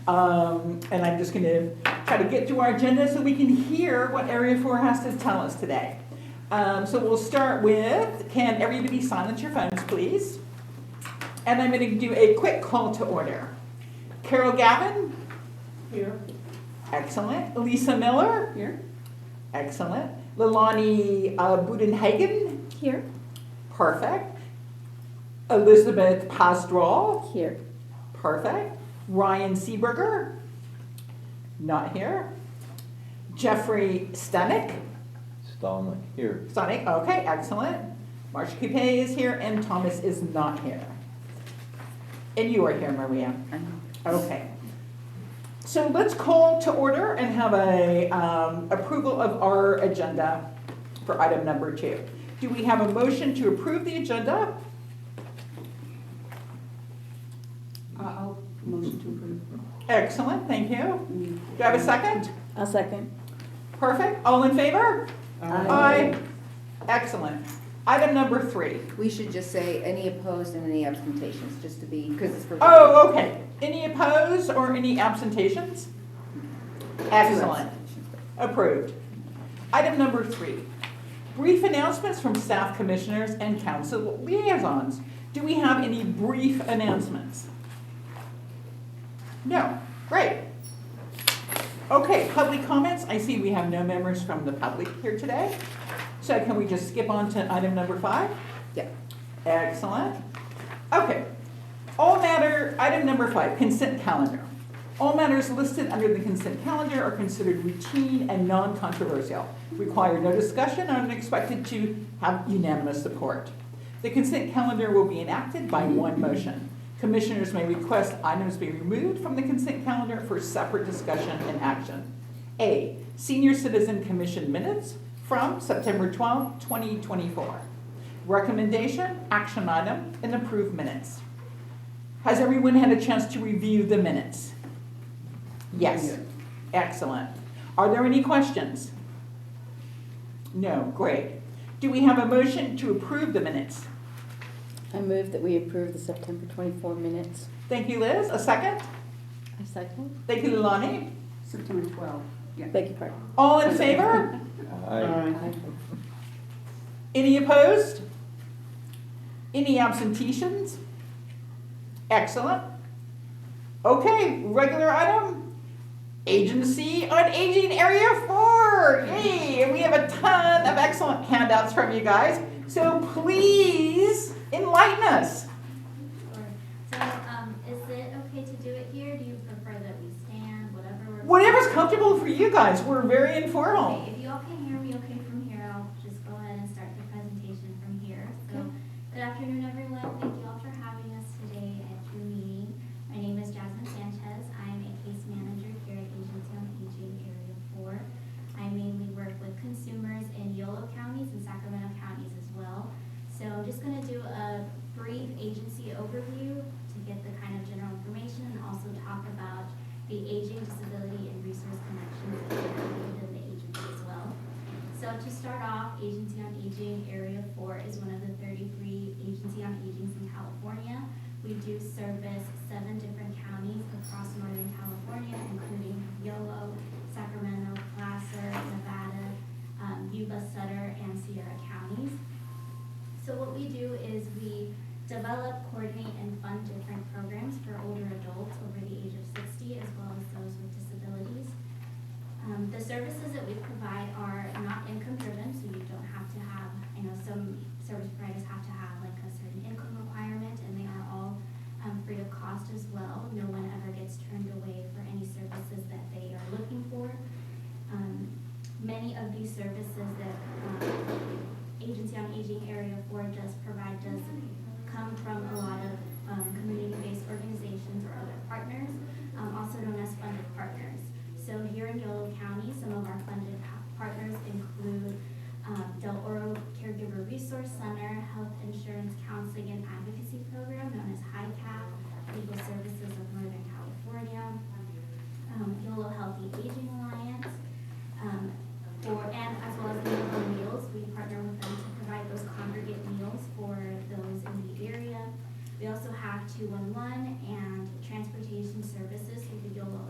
And I'm just going to try to get through our agenda so we can hear what Area 4 has to tell us today. So we'll start with, can everybody silence your phones, please? And I'm going to do a quick call to order. Carol Gavin? Here. Excellent. Lisa Miller? Here. Excellent. Lilani Budenhagen? Here. Perfect. Elizabeth Pastrol? Here. Perfect. Ryan Seeberger? Not here. Jeffrey Stanek? Stallman, here. Stanek, okay, excellent. Marcia Coupe is here, and Thomas is not here. And you are here, Maria. Okay. So let's call to order and have a approval of our agenda for item number 2. Do we have a motion to approve the agenda? I'll motion to approve. Excellent, thank you. Do I have a second? I'll second. Perfect. All in favor? Aye. Excellent. Item number 3. We should just say any opposed and any abstentions, just to be, because it's for. Oh, okay. Any opposed or any absentations? Excellent. Approved. Item number 3. Brief announcements from staff commissioners and council liaisons. Do we have any brief announcements? No. Great. Okay, public comments. I see we have no members from the public here today. So can we just skip on to item number 5? Yeah. Excellent. Okay. Item number 5, consent calendar. All matters listed under the consent calendar are considered routine and non-controversial, require no discussion, and are expected to have unanimous support. The consent calendar will be enacted by one motion. Commissioners may request items be removed from the consent calendar for separate discussion and action. A, Senior Citizen Commission minutes from September 12, 2024. Recommendation, action item, and approved minutes. Has everyone had a chance to review the minutes? Yes. Excellent. Are there any questions? No. Great. Do we have a motion to approve the minutes? I move that we approve the September 24 minutes. Thank you, Liz. A second? I second. Thank you, Lilani. September 12. Yeah. Beg your pardon. All in favor? Aye. Any opposed? Any abstentions? Excellent. Okay, regular item. Agency on Aging Area 4. Yay! And we have a ton of excellent handouts from you guys. So please enlighten us. Sure. So, is it okay to do it here? Do you prefer that we stand, whatever? Whatever's comfortable for you guys. We're very informal. Okay, if you all can hear me okay from here, I'll just go ahead and start the presentation from here. So, good afternoon, everyone. Thank you all for having us today at your meeting. My name is Jasmine Sanchez. I'm a case manager here at Agency on Aging Area 4. I mainly work with consumers in Yolo counties and Sacramento counties as well. So I'm just going to do a brief agency overview to get the kind of general information and also talk about the aging, disability, and resource connections that we have within the agency as well. So to start off, Agency on Aging Area 4 is one of the 33 Agency on Agings in California. We do service 7 different counties across Northern California, including Yolo, Sacramento, Placer, Nevada, Yuba, Sutter, and Sierra counties. So what we do is we develop, coordinate, and fund different programs for older adults over the age of 60, as well as those with disabilities. The services that we provide are not income driven, so you don't have to have, some service providers have to have like a certain income requirement, and they are all free of cost as well. No one ever gets turned away for any services that they are looking for. Many of these services that Agency on Aging Area 4 does provide does come from a lot of community-based organizations or other partners, also known as funded partners. So here in Yolo County, some of our funded partners include Del Oro Caregiver Resource Center, Health Insurance Counseling and Advocacy Program known as HICAP, Legal Services of Northern California, Yolo Healthy Aging Alliance, and as well as Meal on Wheels. We partner with them to provide those congregate meals for those in the area. We also have 211 and transportation services through the Yolo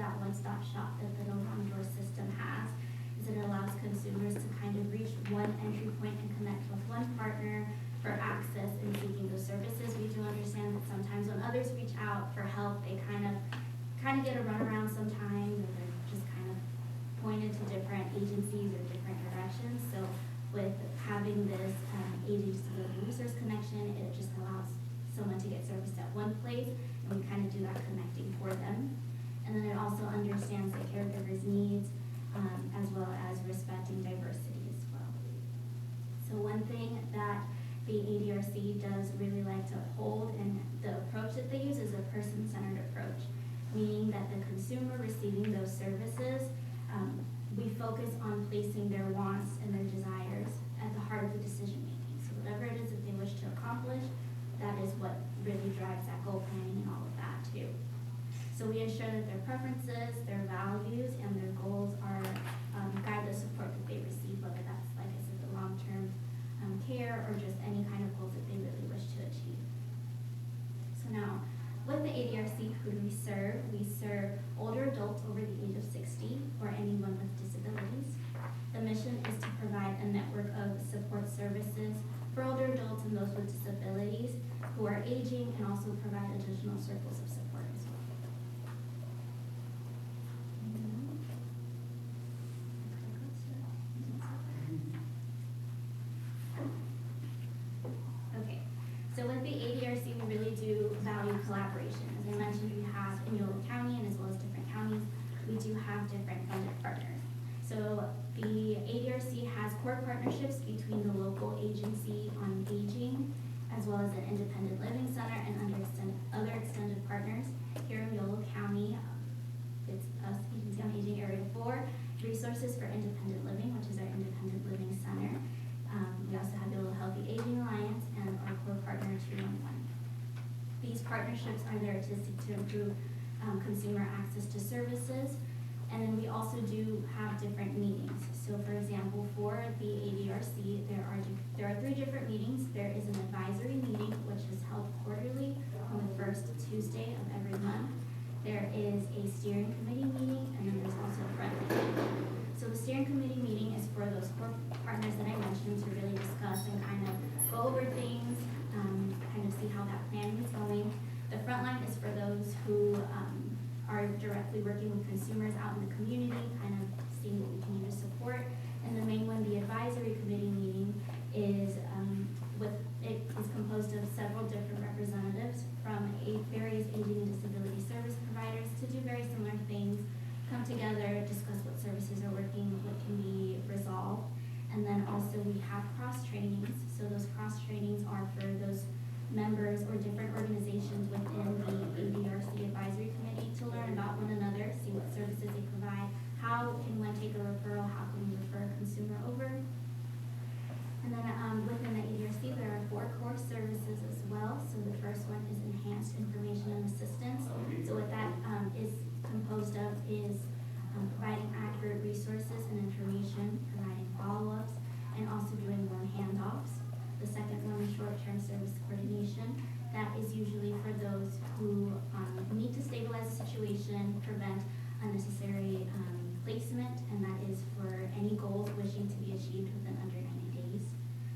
that one-stop shop that the No Wrong Door system has, is it allows consumers to kind of reach one entry point and connect with one partner for access in seeking those services. We do understand that sometimes when others reach out for help, they kind of get a runaround sometimes, or they're just kind of pointed to different agencies or different directions. So with having this aging disability resource connection, it just allows someone to get service at one place, and we kind of do that connecting for them. And then it also understands the caregiver's needs, as well as respecting diversity as well. So one thing that the ADRC does really like to uphold, and the approach that they use is a person-centered approach, meaning that the consumer receiving those services, we focus on placing their wants and their desires at the heart of the decision making. So whatever it is that they wish to accomplish, that is what really drives that goal planning and all of that too. So we ensure that their preferences, their values, and their goals are guide the support that they receive, whether that's, like I said, the long-term care or just any kind of goals that they really wish to achieve. So now, with the ADRC, who do we serve? We serve older adults over the age of 60 or anyone with disabilities. The mission is to provide a network of support services for older adults and those with disabilities who are aging, and also provide additional circles of support as well. Okay, so with the ADRC, we really do value collaboration. As I mentioned, we have in Yolo County and as well as different counties, we do have different funded partners. So the ADRC has core partnerships between the local agency on aging, as well as an independent living center and other extended partners. Here in Yolo County, it's us, Agency on Aging Area 4, Resources for Independent Living, which is our independent living center. We also have Yolo Healthy Aging Alliance and our core partner 211. These partnerships are there to seek to improve consumer access to services. And then we also do have different meetings. So for example, for the ADRC, there are 3 different meetings. There is an advisory meeting, which is held quarterly on the first Tuesday of every month. There is a steering committee meeting, and then there's also a friendly meeting. So the steering committee meeting is for those core partners that I mentioned to really discuss and kind of go over things, kind of see how that planning is going. The front line is for those who are directly working with consumers out in the community, kind of seeing what we can do to support. And the main one, the advisory committee meeting, is it is composed of several different representatives from various aging and disability service providers to do very similar things, come together, discuss what services are working, what can be resolved. And then also we have cross trainings. So those cross trainings are for those members or different organizations within the ADRC advisory committee to learn about one another, see what services they provide, how can one take a referral, how can we refer a consumer over. And then within the ADRC, there are 4 core services as well. So the first one is enhanced information and assistance. So what that is composed of is providing accurate resources and information, providing follow-ups, and also doing warm handoffs. The second one is short-term service coordination. That is usually for those who need to stabilize the situation, prevent unnecessary placement, and that is for any goals wishing to be achieved within under 90 days.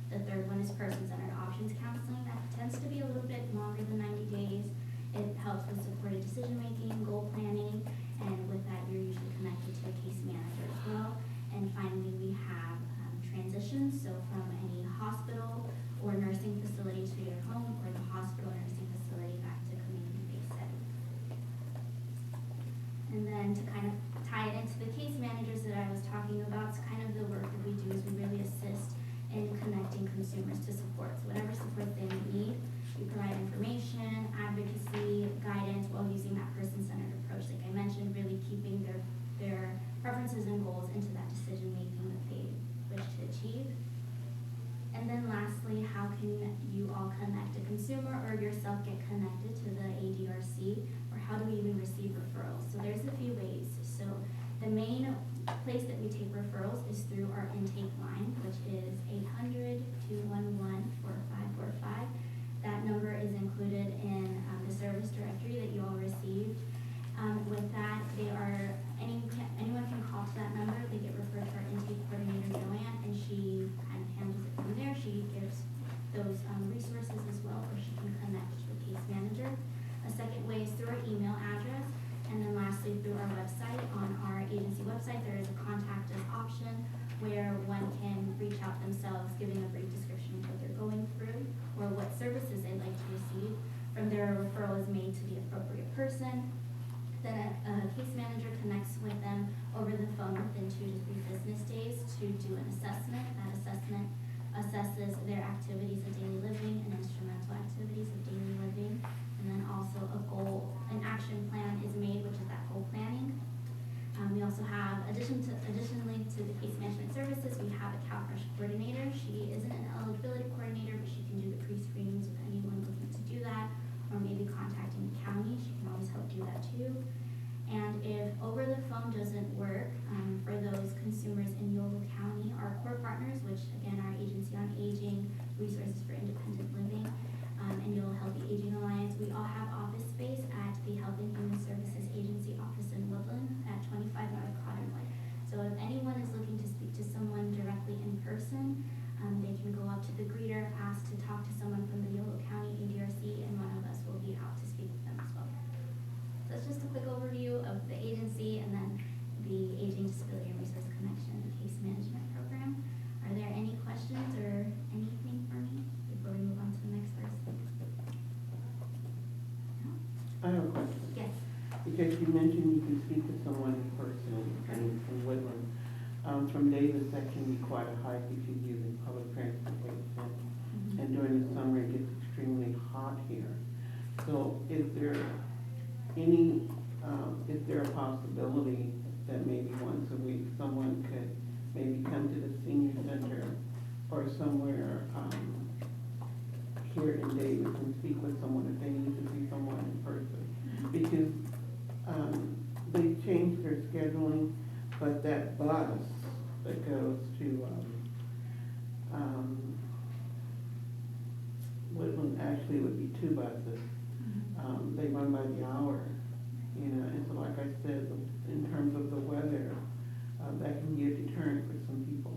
The third one is person-centered options counseling. That tends to be a little bit longer than 90 days. It helps with supported decision-making, goal planning, and with that you're usually connected to a case manager as well. And finally, we have transitions, so from any hospital or nursing facility to your home, or the hospital or nursing facility back to community-based setting. And then to kind of tie it into the case managers that I was talking about, so kind of the work that we do is we really assist in connecting consumers to support. So whatever support they need, we provide information, advocacy, guidance, while using that person-centered approach, like I mentioned, really keeping their preferences and goals into that decision-making that they wish to achieve. And then lastly, how can you all connect a consumer or yourself get connected to the ADRC, or how do we even receive referrals? So there's a few ways. So the main place that we take referrals is through our intake line, which is 800-211-4545. That number is included in the service directory that you all received. With that, they are website. On our agency website, there is a contact us option where one can reach out themselves, giving a brief description of what they're going through or what services they'd like to receive. From there, a referral is made to the appropriate person. Then a case manager connects with them over the phone within 2 to 3 business days to do an assessment. That assessment assesses their activities of daily living and instrumental activities of daily living. And then also an action plan is made, which is that goal planning. We also have, additionally to the case management services, we have a CalFresh coordinator. She isn't an eligibility coordinator, but she can do the pre-screenings with anyone looking to do that, or maybe contacting the county. She can always help do that too. And if over the phone doesn't work, for those consumers in Yolo County, our core partners, which again, our Agency on Aging, Resources for Independent Living, and Yolo Healthy Aging Alliance, we all have office space at the Health and Human Services Agency office in Woodland at 25 North Cottonwood. So if anyone is looking to speak to someone directly in person, they can go up to the greeter, ask to talk to someone from the Yolo County ADRC, and one of us will be out to speak with them as well. So it's just a quick overview of the agency and then the Aging, Disability, and Resource Connection Case Management Program. Are there any questions or anything for me before we move on to the next person? No? I have a question. Yes. Because you mentioned you can speak to someone in person in Woodland. From Davis, that can be quite a hike if you're using public transportation. And during the summer, it gets extremely hot here. So is there a possibility that maybe once a week, someone could maybe come to the senior center or somewhere here in Davis and speak with someone if they need to see someone in person? Because they changed their scheduling, but that bus that goes to Woodland actually would be 2 buses. They run by the hour, and so like I said, in terms of the weather, that can be a deterrent for some people.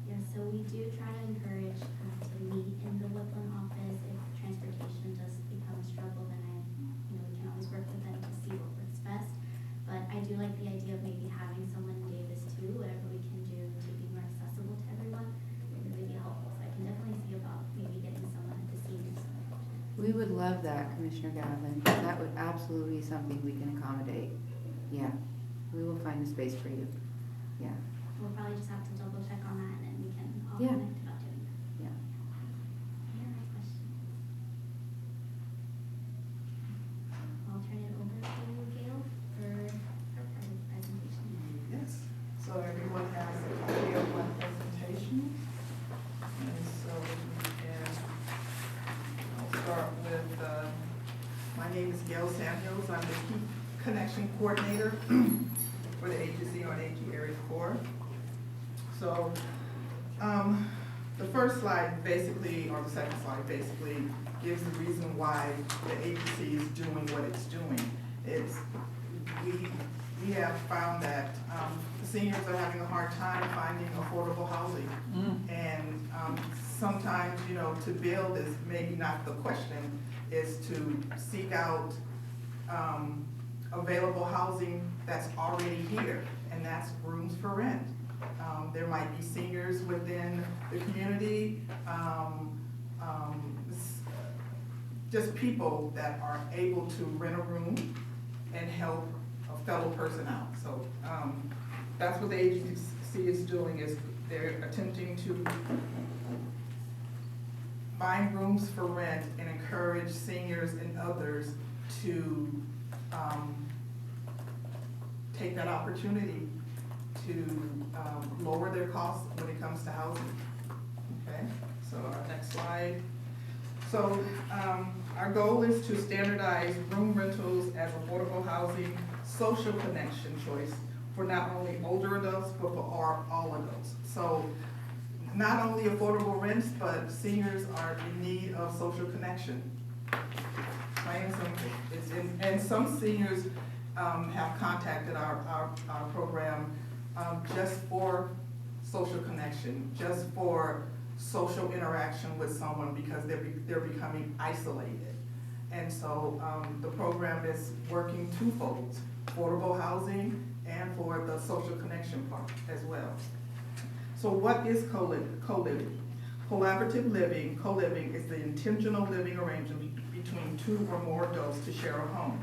Yes, so we do try to encourage to meet in the Woodland office. If transportation does become a struggle, then we can always work with them to see what works best. But I do like the idea of maybe having someone in Davis too, whatever we can do to be more accessible to everyone, it would really be helpful. So I can definitely see about maybe getting someone at the senior center. We would love that, Commissioner Gatlin. That would absolutely be something we can accommodate. Yeah, we will find a space for you. Yeah, We'll probably just have to double check on that and then we can all Yeah. connect about doing that. yeah. Any other questions? I'll turn it over to Gail for her part of the presentation. Yes, so everyone has a copy of my presentation. And so I'll start with, my name is Gail Samuels. I'm the Key Connection Coordinator for the Agency on Aging Area 4. So the first slide basically, or the second slide basically, gives the reason why the agency is doing what it's doing. We have found that seniors are having a hard time finding affordable housing. And sometimes, to build is maybe not the question, is to seek out available housing that's already here, and that's rooms for rent. There might be seniors within the community, just people that are able to rent a room and help a fellow person out. So that's what the agency is doing, is they're attempting to find rooms for rent and encourage seniors and others to take that opportunity to lower their costs when it comes to housing. Okay, so our next slide. So our goal is to standardize room rentals as affordable housing, social connection choice for not only older adults, but for all adults. So not only affordable rents, but seniors are in need of social connection. Plain and simple. And some seniors have contacted our program just for social connection, just for social interaction with someone, because they're becoming isolated. And so the program is working twofold. affordable housing, and for the social connection part as well. So what is co-living? Collaborative living, co-living is the intentional living arrangement between two or more adults to share a home.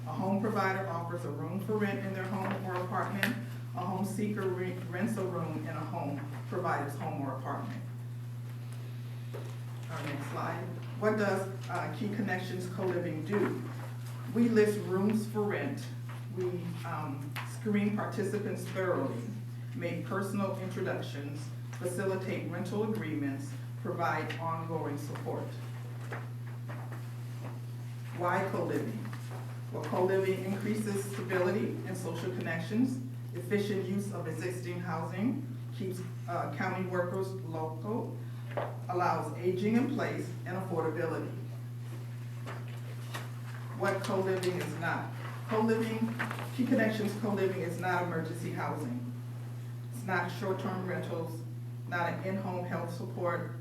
A home provider offers a room for rent in their home or apartment. A home seeker rents a room in a home provider's home or apartment. Our next slide. What does Key Connections Co-Living do? We list rooms for rent. We screen participants thoroughly, make personal introductions, facilitate rental agreements, provide ongoing support. Why co-living? Well, co-living increases stability and social connections, efficient use of existing housing, keeps county workers local, allows aging in place, and affordability. What co-living is not? Co-living, Key Connections co-living is not emergency housing. It's not short-term rentals, not an in-home health support,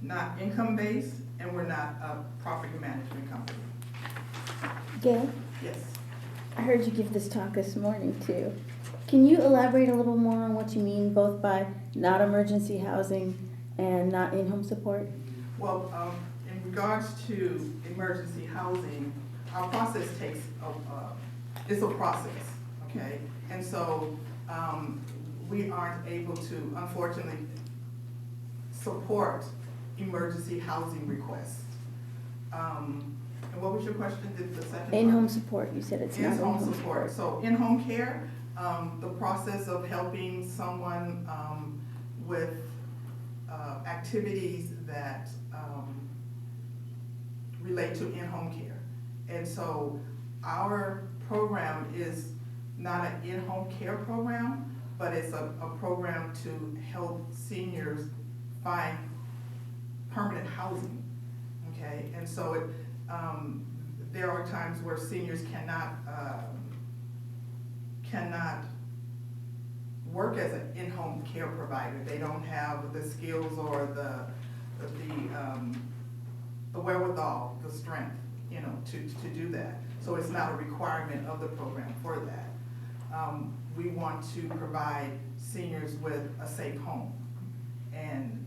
not income-based, and we're not a property management company. Gail, Yes. I heard you give this talk this morning too. Can you elaborate a little more on what you mean both by not emergency housing and not in-home support? Well, in regards to emergency housing, our process takes, it's a process, okay? And so, we aren't able to, unfortunately, support emergency housing requests. And what was your question, the second part? In-home support, you said it's not In-home support. So in-home care, the process of helping someone with activities that relate to in-home care. And so our program is not an in-home care program, but it's a program to help seniors find permanent housing, okay? And so it, there are times where seniors cannot work as an in-home care provider. They don't have the skills or the wherewithal, the strength, you know, to do that. So it's not a requirement of the program for that. We want to provide seniors with a safe home and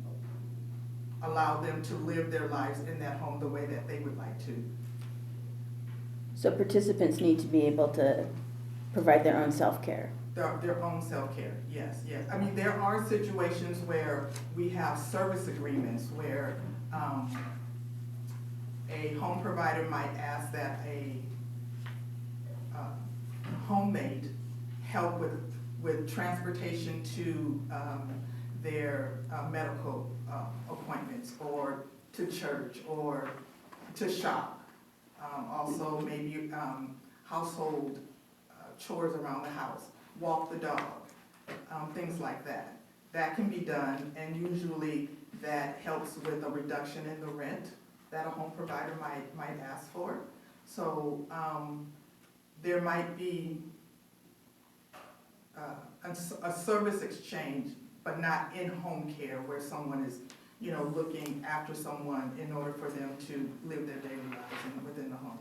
allow them to live their lives in that home the way that they would like to. So participants need to be able to provide their own self-care. Their own self-care, yes, yes. I mean, there are situations where we have service agreements where a home provider might ask that a homemate help with transportation to their medical appointments or to church or to shop. Also maybe household chores around the house, walk the dog, things like that. That can be done, and usually that helps with a reduction in the rent that a home provider might ask for. So there might be a service exchange, but not in-home care where someone is, you know, looking after someone in order for them to live their daily lives within the home.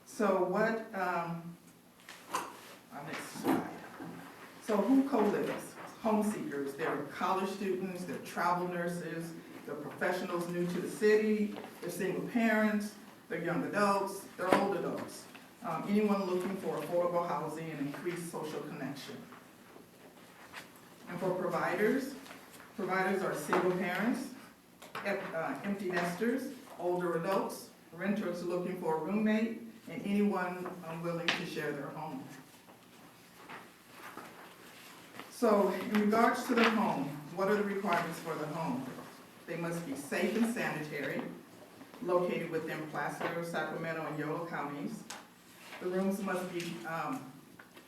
So what, our next slide. So who co-lives? Home seekers. They're college students, they're travel nurses, they're professionals new to the city, they're single parents, they're young adults, they're old adults. Anyone looking for affordable housing and increased social connection. And for providers, providers are single parents, empty nesters, older adults, renters looking for a roommate, and anyone willing to share their home. So in regards to the home, what are the requirements for the home? They must be safe and sanitary, located within Placer, Sacramento, and Yolo counties. The rooms must be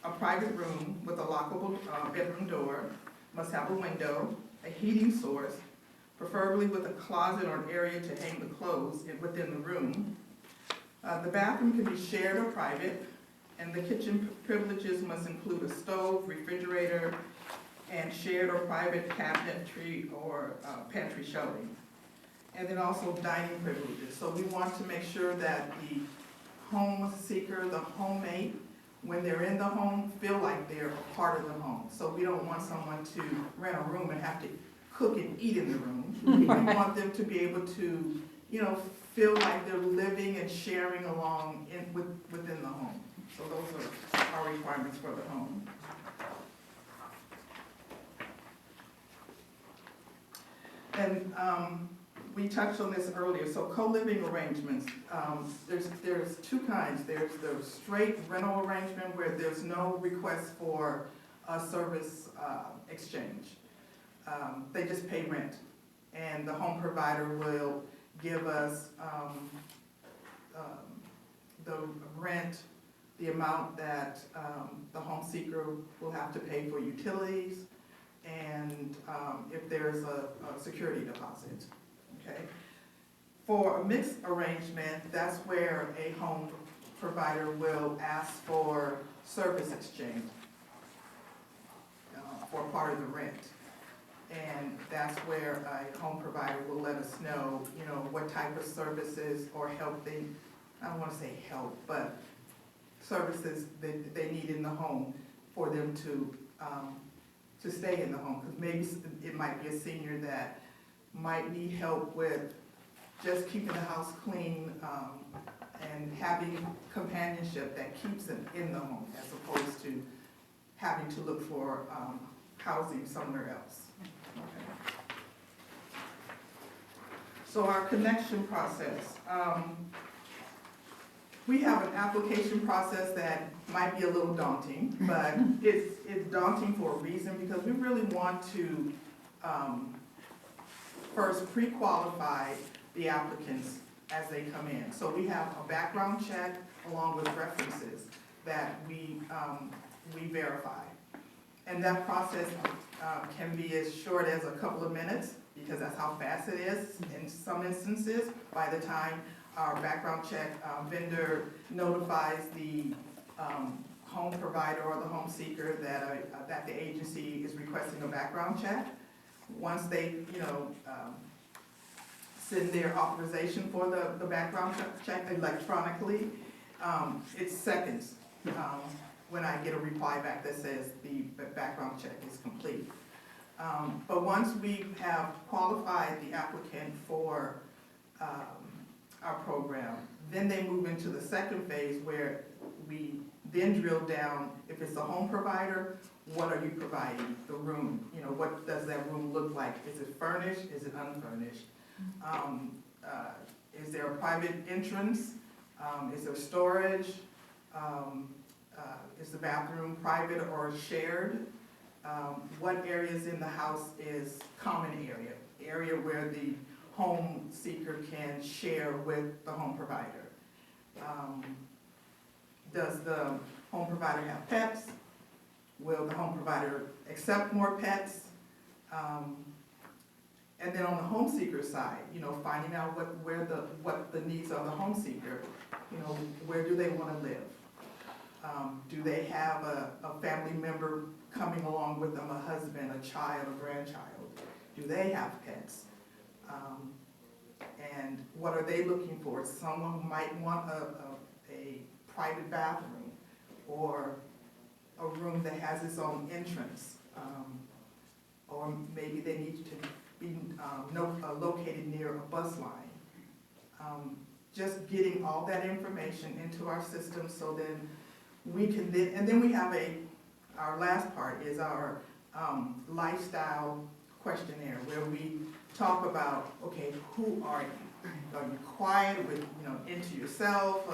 a private room with a lockable bedroom door, must have a window, a heating source, preferably with a closet or an area to hang the clothes within the room. The bathroom can be shared or private, and the kitchen privileges must include a stove, refrigerator, and shared or private cabinetry or pantry shelving. And then also dining privileges. So we want to make sure that the home seeker, the homemate, when they're in the home, feel like they're a part of the home. So we don't want someone to rent a room and have to cook and eat in the room. We want them to be able to, you know, feel like they're living and sharing along within the home. So those are our requirements for the home. And we touched on this earlier, so co-living arrangements, there's two kinds. There's the straight rental arrangement where there's no request for a service exchange. They just pay rent, and the home provider will give us the rent, the amount that the home seeker will have to pay for utilities, and if there's a security deposit, okay? For a mixed arrangement, that's where a home provider will ask for service exchange for part of the rent. And that's where a home provider will let us know, you know, what type of services or help they, I don't want to say help, but services that they need in the home for them to stay in the home. Because maybe it might be a senior that might need help with just keeping the house clean and having companionship that keeps them in the home as opposed to having to look for housing somewhere else. Okay. So our connection process. We have an application process that might be a little daunting, but it's daunting for a reason because we really want to first pre-qualify the applicants as they come in. So we have a background check along with references that we verify. And that process can be as short as a couple of minutes because that's how fast it is. In some instances, by the time our background check vendor notifies the home provider or the home seeker that the agency is requesting a background check. Once they, you know, send their authorization for the background check electronically, it's seconds when I get a reply back that says the background check is complete. But once we have qualified the applicant for our program, then they move into the second phase where we then drill down, if it's a home provider, what are you providing? The room, you know, what does that room look like? Is it furnished? Is it unfurnished? Is there a private entrance? Is there storage? Is the bathroom private or shared? What areas in the house is common area where the home seeker can share with the home provider? Does the home provider have pets? Will the home provider accept more pets? And then on the home seeker side, you know, finding out what the needs of the home seeker, you know, where do they want to live? Do they have a family member coming along with them, a husband, a child, a grandchild? Do they have pets? And what are they looking for? Someone might want a private bathroom or a room that has its own entrance. Or maybe they need to be located near a bus line. Just getting all that information into our system so then we can, and then we have our last part is our lifestyle questionnaire where we talk about, okay, who are you? Are you quiet, with, you know, into yourself?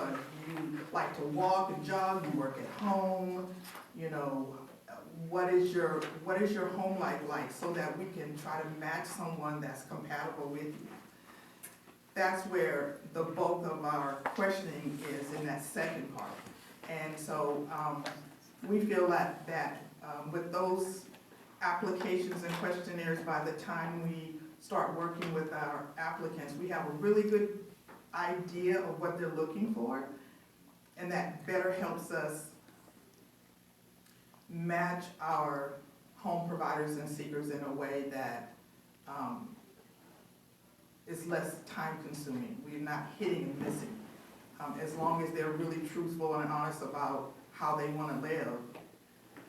You like to walk and jog? You work at home? You know, what is your home life like so that we can try to match someone that's compatible with you? That's where the bulk of our questioning is, in that second part. And so we feel that with those applications and questionnaires, by the time we start working with our applicants, we have a really good idea of what they're looking for, and that better helps us match our home providers and seekers in a way that is less time consuming. We're not hitting and missing as long as they're really truthful and honest about how they want to live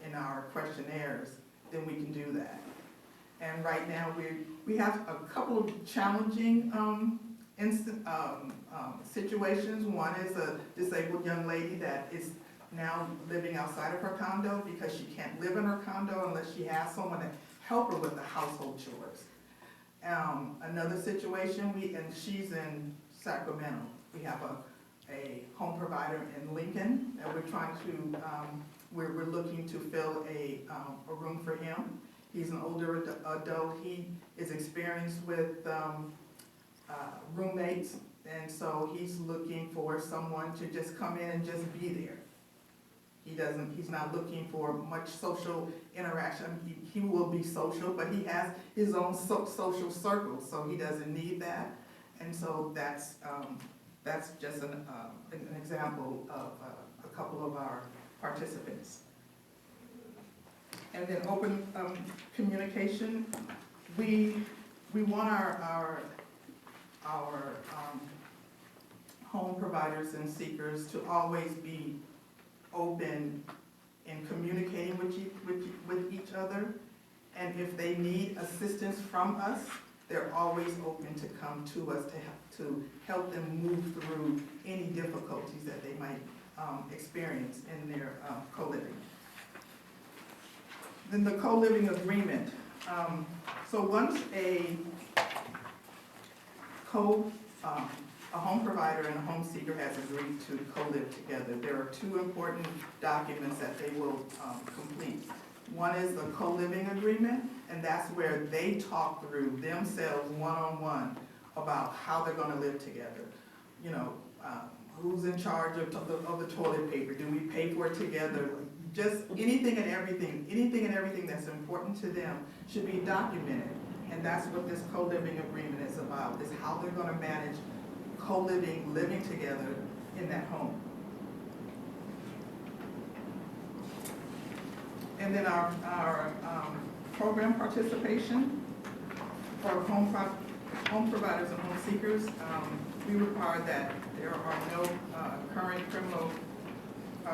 in our questionnaires, then we can do that. And right now, we have a couple of challenging situations. One is a disabled young lady that is now living outside of her condo because she can't live in her condo unless she has someone to help her with the household chores. Another situation, and she's in Sacramento. We have a home provider in Lincoln that we're trying to, we're looking to fill a room for him. He's an older adult. He is experienced with roommates, and so he's looking for someone to just come in and just be there. He's not looking for much social interaction. He will be social, but he has his own social circle, so he doesn't need that. And so that's just an example of a couple of our participants. And then open communication. We want our home providers and seekers to always be open in communicating with each other. And if they need assistance from us, they're always open to come to us to help them move through any difficulties that they might experience in their co-living. Then the co-living agreement. So once a home provider and a home seeker has agreed to co-live together, there are two important documents that they will complete. One is the co-living agreement, and that's where they talk through themselves one-on-one about how they're gonna live together. You know, who's in charge of the toilet paper? Do we pay for it together? Just anything and everything that's important to them should be documented. And that's what this co-living agreement is about, is how they're gonna manage co-living, living together in that home. And then our program participation for home providers and home seekers, we require that there are no current criminal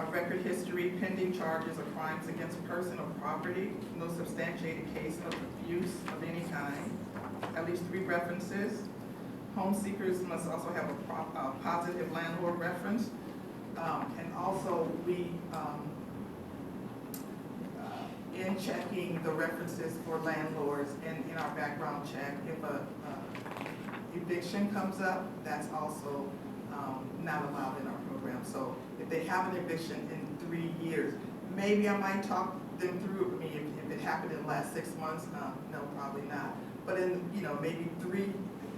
record history, pending charges of crimes against person or property, no substantiated case of abuse of any kind, at least 3 references. Home seekers must also have a positive landlord reference. And also we, in checking the references for landlords and in our background check, if a eviction comes up, that's also not allowed in our program. So if they have an eviction in 3 years, maybe I might talk them through. I mean, if it happened in the last 6 months, no, probably not. But in, you know, maybe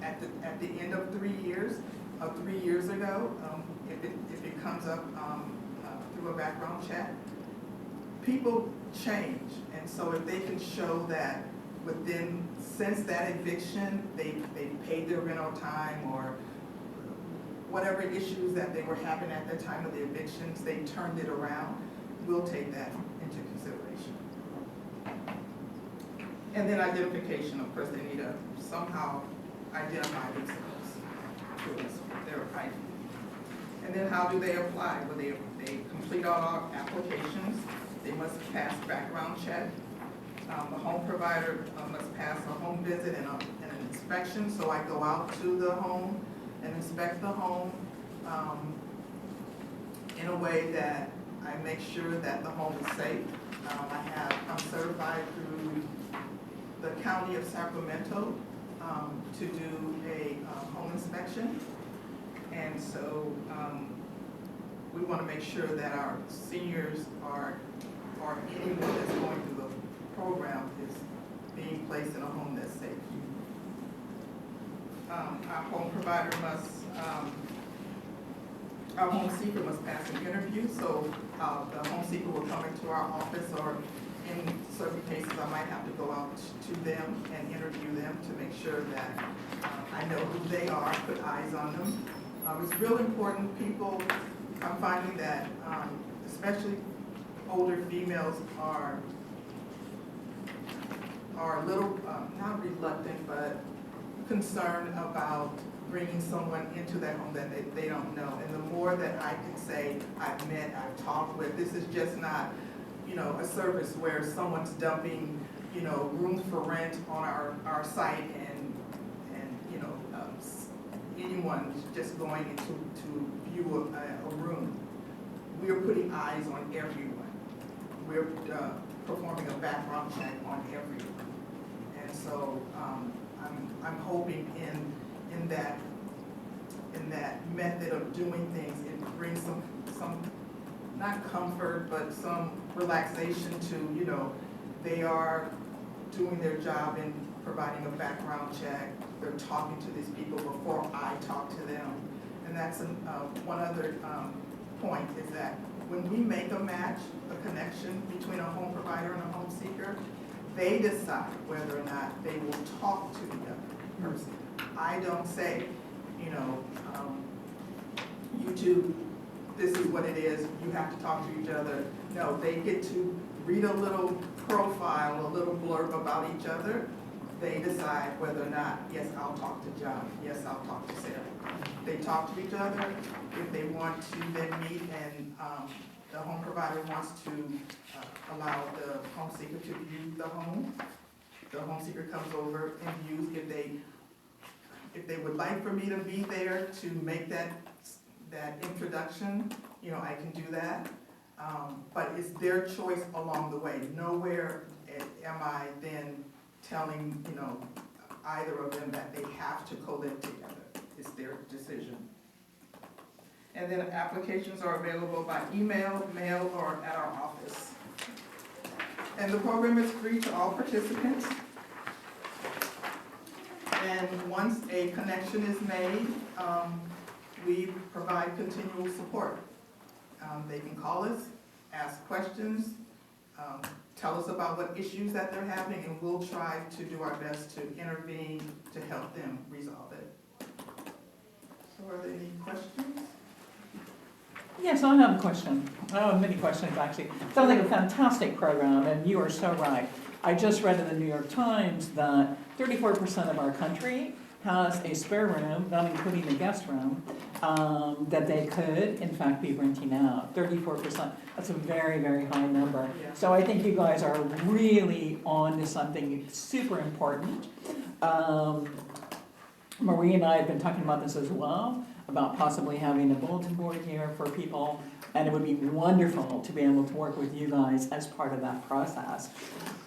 at the end of 3 years, 3 years ago, if it comes up through a background check, people change. And so if they can show that since that eviction, they paid their rent on time, or whatever issues that they were having at the time of the evictions, they turned it around, we'll take that into consideration. And then identification, of course, they need to somehow identify themselves to us, their ID. And then how do they apply? Well, they complete all our applications. They must pass background check. The home provider must pass a home visit and an inspection. So I go out to the home and inspect the home in a way that I make sure that the home is safe. I'm certified through the County of Sacramento to do a home inspection. And so we want to make sure that our seniors or anyone that's going through the program is being placed in a home that's safe. Our home provider must, our home seeker must pass an interview. So the home seeker will come into our office, or in certain cases I might have to go out to them and interview them to make sure that I know who they are, put eyes on them. It's real important. People, I'm finding that especially older females are a little, not reluctant, but concerned about bringing someone into that home that they don't know. And the more that I can say, I've met, I've talked with, this is just not, you know, a service where someone's dumping, you know, rooms for rent on our site and you know, anyone just going into to view a room. We're putting eyes on everyone. We're performing a background check on everyone. And so I'm hoping in that method of doing things, it brings some not comfort, but some relaxation to, you know, they are doing their job in providing a background check. They're talking to these people before I talk to them. And that's one other point is that when we make a match, a connection between a home provider and a home seeker, they decide whether or not they will talk to the other person. I don't say, you know, you two, this is what it is, you have to talk to each other. No, they get to read a little profile, a little blurb about each other. They decide whether or not, yes, I'll talk to John, yes, I'll talk to Sarah. They talk to each other. If they want to then meet and the home provider wants to allow the home seeker to view the home seeker comes over and views. If they would like for me to be there to make that introduction, you know, I can do that. But it's their choice along the way. Nowhere am I then telling, you know, either of them that they have to co-live together. It's their decision. And then applications are available by email, mail, or at our office. And the program is free to all participants. And once a connection is made, we provide continual support. They can call us, ask questions, tell us about what issues that they're having, and we'll try to do our best to intervene to help them resolve it. So are there any questions? Yes, I have a question. I have many questions, actually. Sounds like a fantastic program, and you are so right. I just read in the New York Times that 34% of our country has a spare room, not including the guest room, that they could, in fact, be renting out. 34%. That's a very, very high number. Yeah. So I think you guys are really on to something super important. Marie and I have been talking about this as well, about possibly having a bulletin board here for people, and it would be wonderful to be able to work with you guys as part of that process.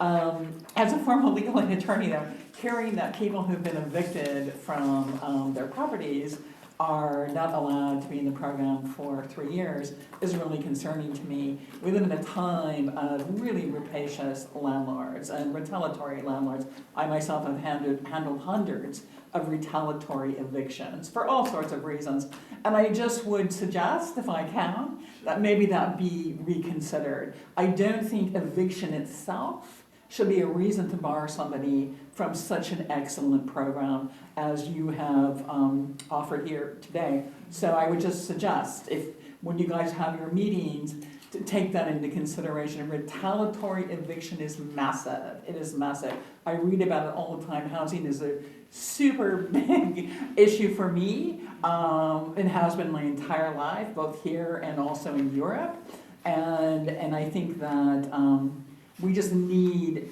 As a former legal aid attorney, though, hearing that people who've been evicted from their properties are not allowed to be in the program for 3 years is really concerning to me. We live in a time of really rapacious landlords and retaliatory landlords. I myself have handled hundreds of retaliatory evictions for all sorts of reasons. And I just would suggest, if I can, that maybe that be reconsidered. I don't think eviction itself should be a reason to bar somebody from such an excellent program as you have offered here today. So I would just suggest, if when you guys have your meetings, to take that into consideration. Retaliatory eviction is massive. It is massive. I read about it all the time. Housing is a super big issue for me. It has been my entire life, both here and also in Europe. And I think that we just need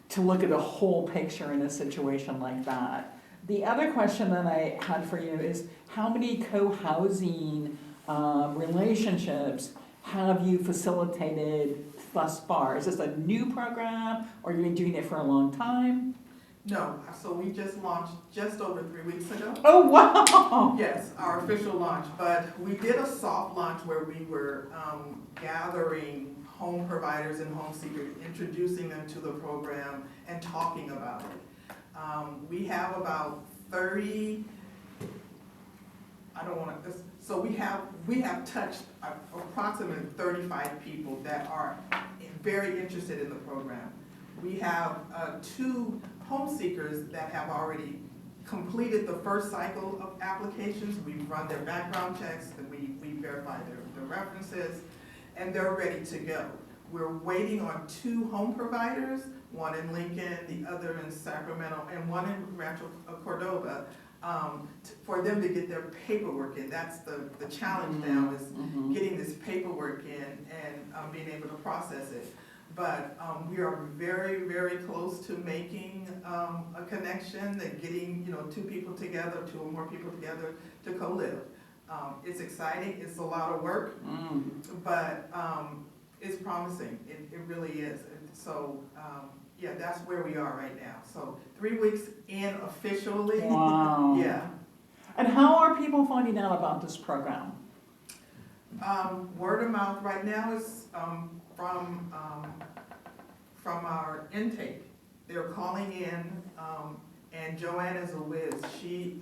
to look at a whole picture in a situation like that. The other question that I had for you is, how many co-housing relationships have you facilitated thus far? Is this a new program, or have you been doing it for a long time? No, so we just launched just over 3 weeks ago. Oh, wow! Yes, our official launch, but we did a soft launch where we were gathering home providers and home seekers, introducing them to the program and talking about it. We have about 30, so we have touched approximately 35 people that are very interested in the program. We have 2 home seekers that have already completed the first cycle of applications. We've run their background checks, and we verified their references, and they're ready to go. We're waiting on 2 home providers, one in Lincoln, the other in Sacramento, and one in Rancho Cordova, for them to get their paperwork in. That's the challenge now, is Mhm. getting this paperwork in and being able to process it. But we are very, very close to making a connection, that getting, you know, two or more people together to co-live. It's exciting, it's a lot of work, but it's promising, it really is. And so, yeah, that's where we are right now. So 3 weeks in officially. Wow. Yeah. And how are people finding out about this program? Word of mouth right now is from our intake. They're calling in, and Joanne is a whiz. She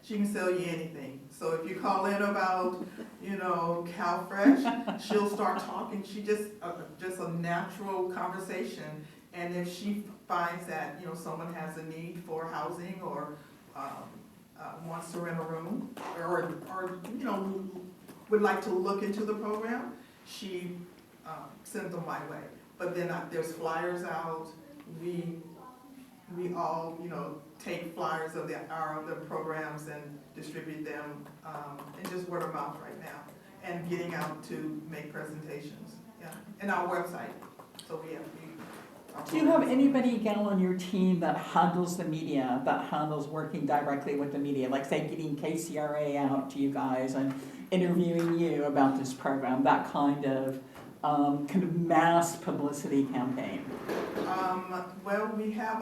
can sell you anything. So if you call in about, you know, CalFresh, she'll start talking. She just a natural conversation. And if she finds that, you know, someone has a need for housing or wants to rent a room, or you know, would like to look into the program, she sends them my way. But then there's flyers out. We all, you know, take flyers of the programs and distribute them, and just word of mouth right now. And getting out to make presentations, yeah, and our website. So we have. Do you have anybody, Gal, on your team that handles the media, that handles working directly with the media, like say getting KCRA out to you guys and interviewing you about this program, that kind of mass publicity campaign? Well, we have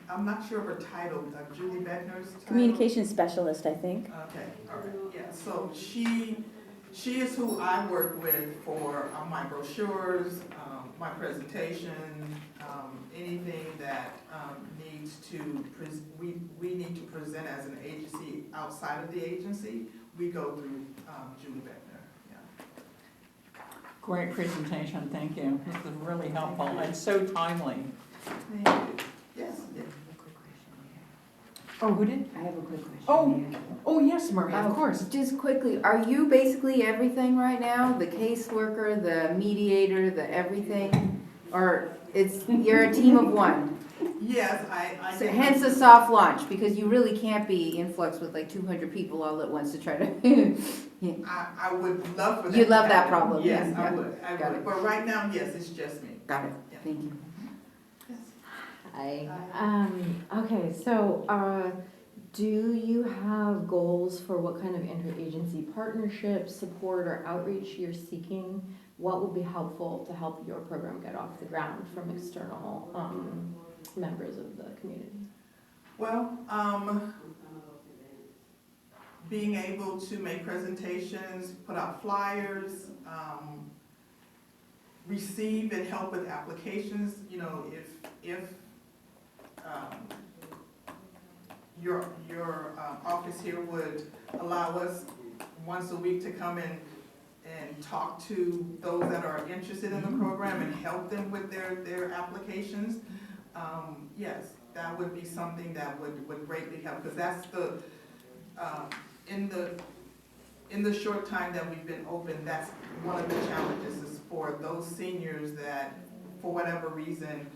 I'm not sure of her title, Julie Beckner's title. Communication specialist, I think. Okay, all right, yeah, so she is who I work with for my brochures, my presentation, anything that needs to, we need to present as an agency outside of the agency, we go through Julie Beckner, yeah. Great presentation, thank you. This is really helpful and so timely. Thank you. Yes, I have a quick question. Oh, who did? I have a quick question. Oh. yeah. Oh, yes, Maria, of course. Just quickly, are you basically everything right now? The caseworker, the mediator, the everything? Or you're a team of one? yes, I So did. hence a soft launch, because you really can't be in flux with like 200 people all at once to try to. I would love for that. You to love that happen. problem, Yes, yeah, I yeah. would, I Got would. it. But right now, yes, it's just me. Got it, Yeah. thank you. Yes. Hi. Okay, so do you have goals for what kind of interagency partnership, support, or outreach you're seeking? What would be helpful to help your program get off the ground from external members of the community? Well, being able to make presentations, put out flyers, receive and help with applications, you know, if your office here would allow us once a week to come in and talk to those that are interested in the program and help them with their applications, yes, that would be something that would greatly help, because that's the, in the short time that we've been open, that's one of the challenges, is for those seniors that, for whatever reason,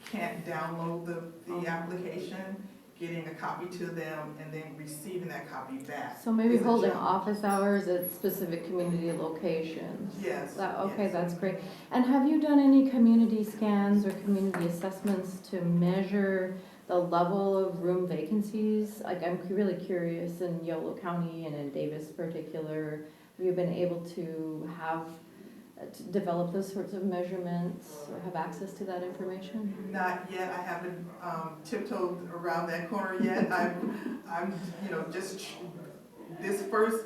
can't download the application, getting a copy to them and then receiving that copy back. So maybe is a holding challenge. office hours at specific community locations? Yes. Okay, yes. that's great. And have you done any community scans or community assessments to measure the level of room vacancies? Like, I'm really curious in Yolo County and in Davis particular, have you been able to to develop those sorts of measurements or have access to that information? Not yet, I haven't tiptoed around that corner yet. I'm, you know, just, this first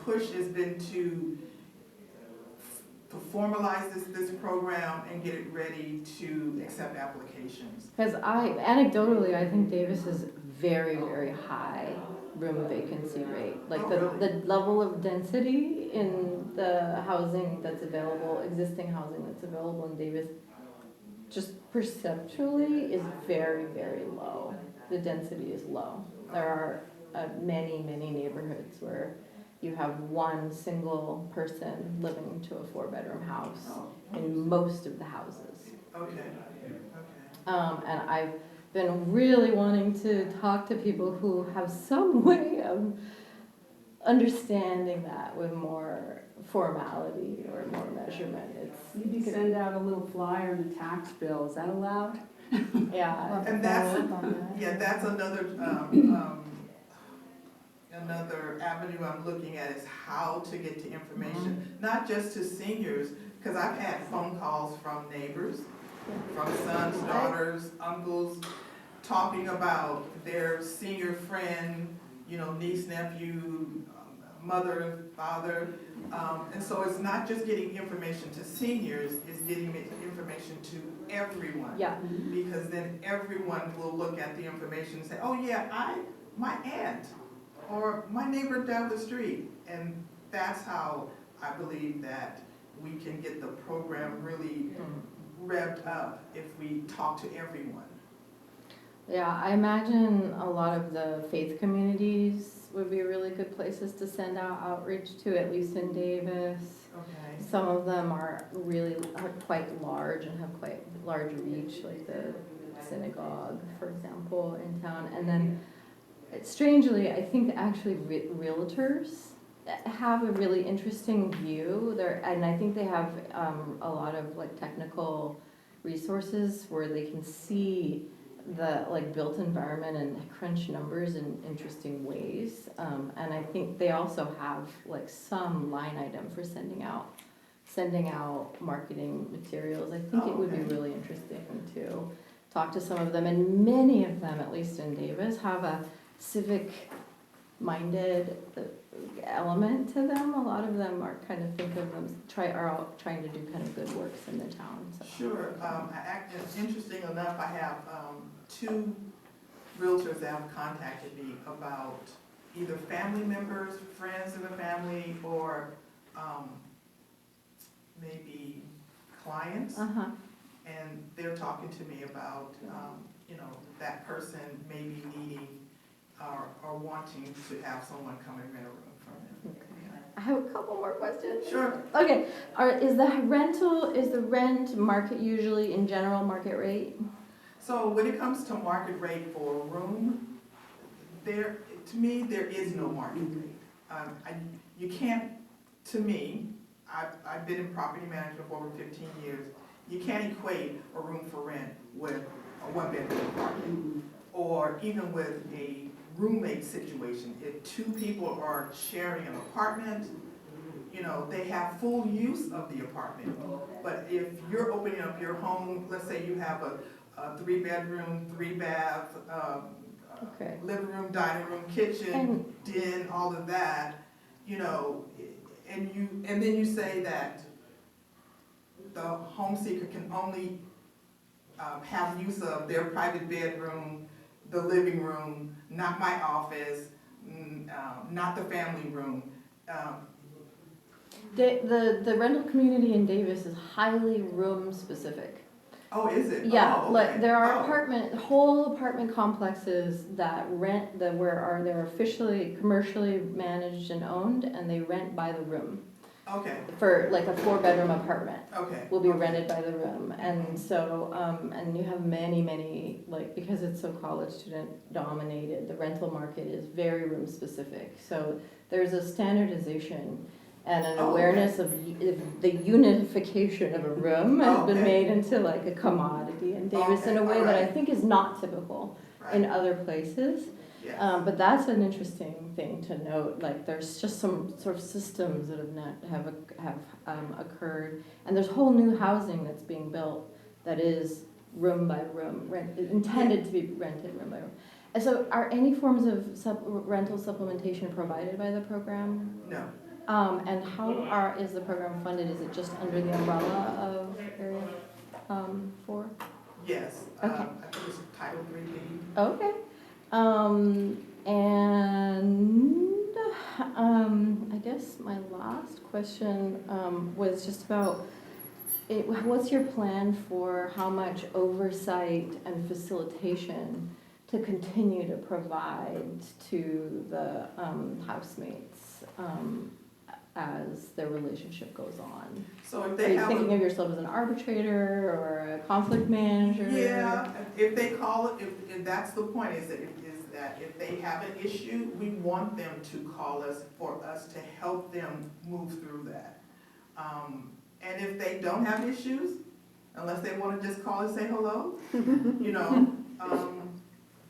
push has been to formalize this program and get it ready to accept applications. Because anecdotally, I think Davis is very, very high room vacancy rate. Like Oh, the really? level of density in the housing that's available, existing housing that's available in Davis, just perceptually is very, very low. The density is low. There are many, many neighborhoods where you have one single person living to a 4-bedroom house in most of the houses. Okay, okay. And I've been really wanting to talk to people who have some way of understanding that with more formality or more measurement. Maybe send out a little flyer in the tax bill, is that allowed? Yeah. And that's, Follow up on that. yeah, that's another avenue I'm looking at is how to get to information, not just to seniors, because I've had phone calls from neighbors, from sons, daughters, uncles, talking about their senior friend, you know, niece, nephew, mother, father. And so it's not just getting information to seniors, it's getting information to everyone. Yeah. Because then everyone will look at the information and say, oh yeah, my aunt, or my neighbor down the street. And that's how I believe that we can get the program really revved up if we talk to everyone. Yeah, I imagine a lot of the faith communities would be really good places to send out outreach to, at least in Davis. Okay. Some of them are quite large and have quite large reach, like the synagogue, for example, in town. And then, strangely, I think actually realtors have a really interesting view there, and I think they have a lot of like technical resources where they can see the like built environment and crunch numbers in interesting ways. And I think they also have like some line item for sending out marketing materials. I think it would be really interesting to talk to some of them, and many of them, at least in Davis, have a civic minded element to them. A lot of them are kind of think of them are trying to do kind of good works in the town. So. Sure. Interesting enough, I have two realtors that have contacted me about either family members, friends of the family, or maybe clients. Uh-huh. And they're talking to me about, you know, that person maybe needing or wanting to have someone come and rent a room from them. I have a couple more questions. Sure. Okay, is the rent market usually in general market rate? So when it comes to market rate for a room, to me, there is no market rate. You can't, to me, I've been in property management for over 15 years, you can't equate a room for rent with a one-bedroom apartment, or even with a roommate situation. If two people are sharing an apartment, you know, they have full use of the apartment. But if you're opening up your home, let's say you have a 3-bedroom, 3-bath, Okay. living room, dining room, kitchen, den, all of that, you know, and then you say that the home seeker can only have use of their private bedroom, the living room, not my office, not the family room. The rental community in Davis is highly room specific. Oh, is it? Yeah, Oh, okay. like there are Oh. whole apartment complexes that they're officially commercially managed and owned, and they rent by the room. Okay, For like a 4-bedroom apartment okay. will be rented by the room, and so and you have many like, because it's so college student dominated, the rental market is very room specific. So there's a standardization and an awareness of the unification of a room has been made into like a commodity in Davis in a way that I think is not typical in other places. Yes. But that's an interesting thing to note. Like, there's just some sort of systems that have occurred, and there's whole new housing that's being built that is room by room, intended to be rented room by room. And so, are any forms of rental supplementation provided by the program? No. And how is the program funded? Is it just under the umbrella of Area 4? Yes. Okay. I think it's Title 3B. Okay. I guess my last question was just about what's your plan for how much oversight and facilitation to continue to provide to the housemates? as their relationship goes on? So if Are they you have thinking a, of yourself as an arbitrator or a conflict manager? yeah, if they call it, if that's the point, is that if they have an issue, we want them to call us for us to help them move through that. And if they don't have issues, unless they wanna just call and say hello, you know,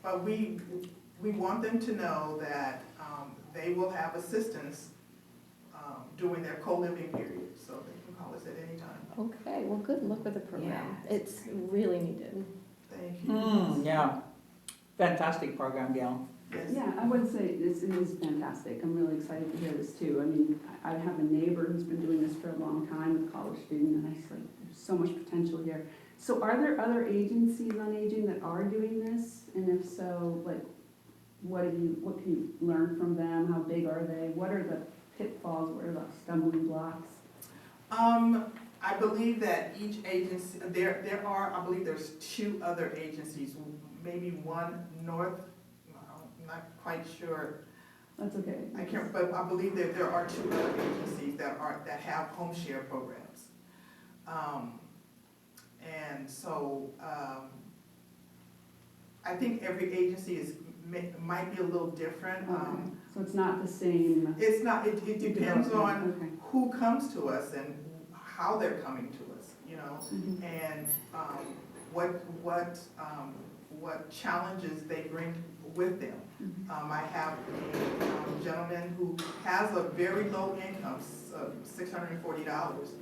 but we want them to know that, they will have assistance, during their co-living period, so they can call us at any time. Okay, well, good luck with the program. Yeah. It's really needed. Thank you. Yeah, fantastic program, Gail. Yes. Yeah, I would say this is fantastic. I'm really excited to hear this too. I mean, I have a neighbor who's been doing this for a long time, a college student, and I just like, there's so much potential here. So are there other agencies on aging that are doing this? And if so, like, what can you learn from them? How big are they? What are the pitfalls? What are the stumbling blocks? I believe that each agency, I believe there's 2 other agencies, maybe one north, I'm not quite sure. That's okay. I can't, but I believe that there are 2 other agencies that have home share programs. And so, I think every agency might be a little different. Okay. So it's not the same. It depends on Okay. who comes to us and how they're coming to us, you know, Mhm. and what challenges they bring with them. Mhm. I have a gentleman who has a very low income, $640.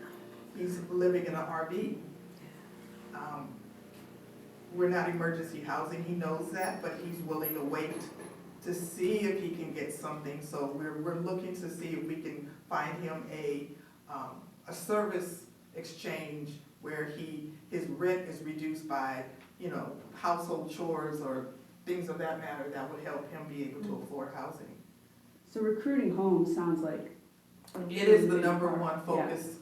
He's living in an RV. We're not emergency housing, he knows that, but he's willing to wait to see if he can get something. So we're looking to see if we can find him a service exchange where his rent is reduced by, you know, household chores or things of that matter that would help him be able to afford housing. So recruiting homes sounds like a It is the really big number part. one focus.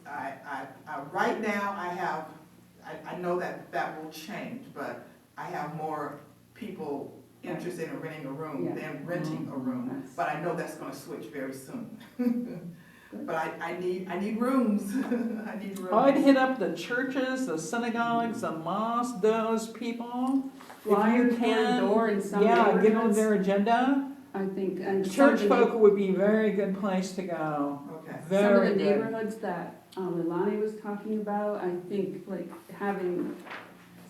Right now, I know that will change, but I have more people interested in renting a room Yeah. than renting a room. That's- But I know that's gonna switch very soon. But I need rooms. I need rooms. I'd hit up the churches, the synagogues, the mosques, those people. If you Flyers door to can, door in some yeah, give them neighborhoods. their agenda. I think, and Church some of the folk would be a very good place to go. Okay. Some of Very the good. neighborhoods that Leilani was talking about, I think like having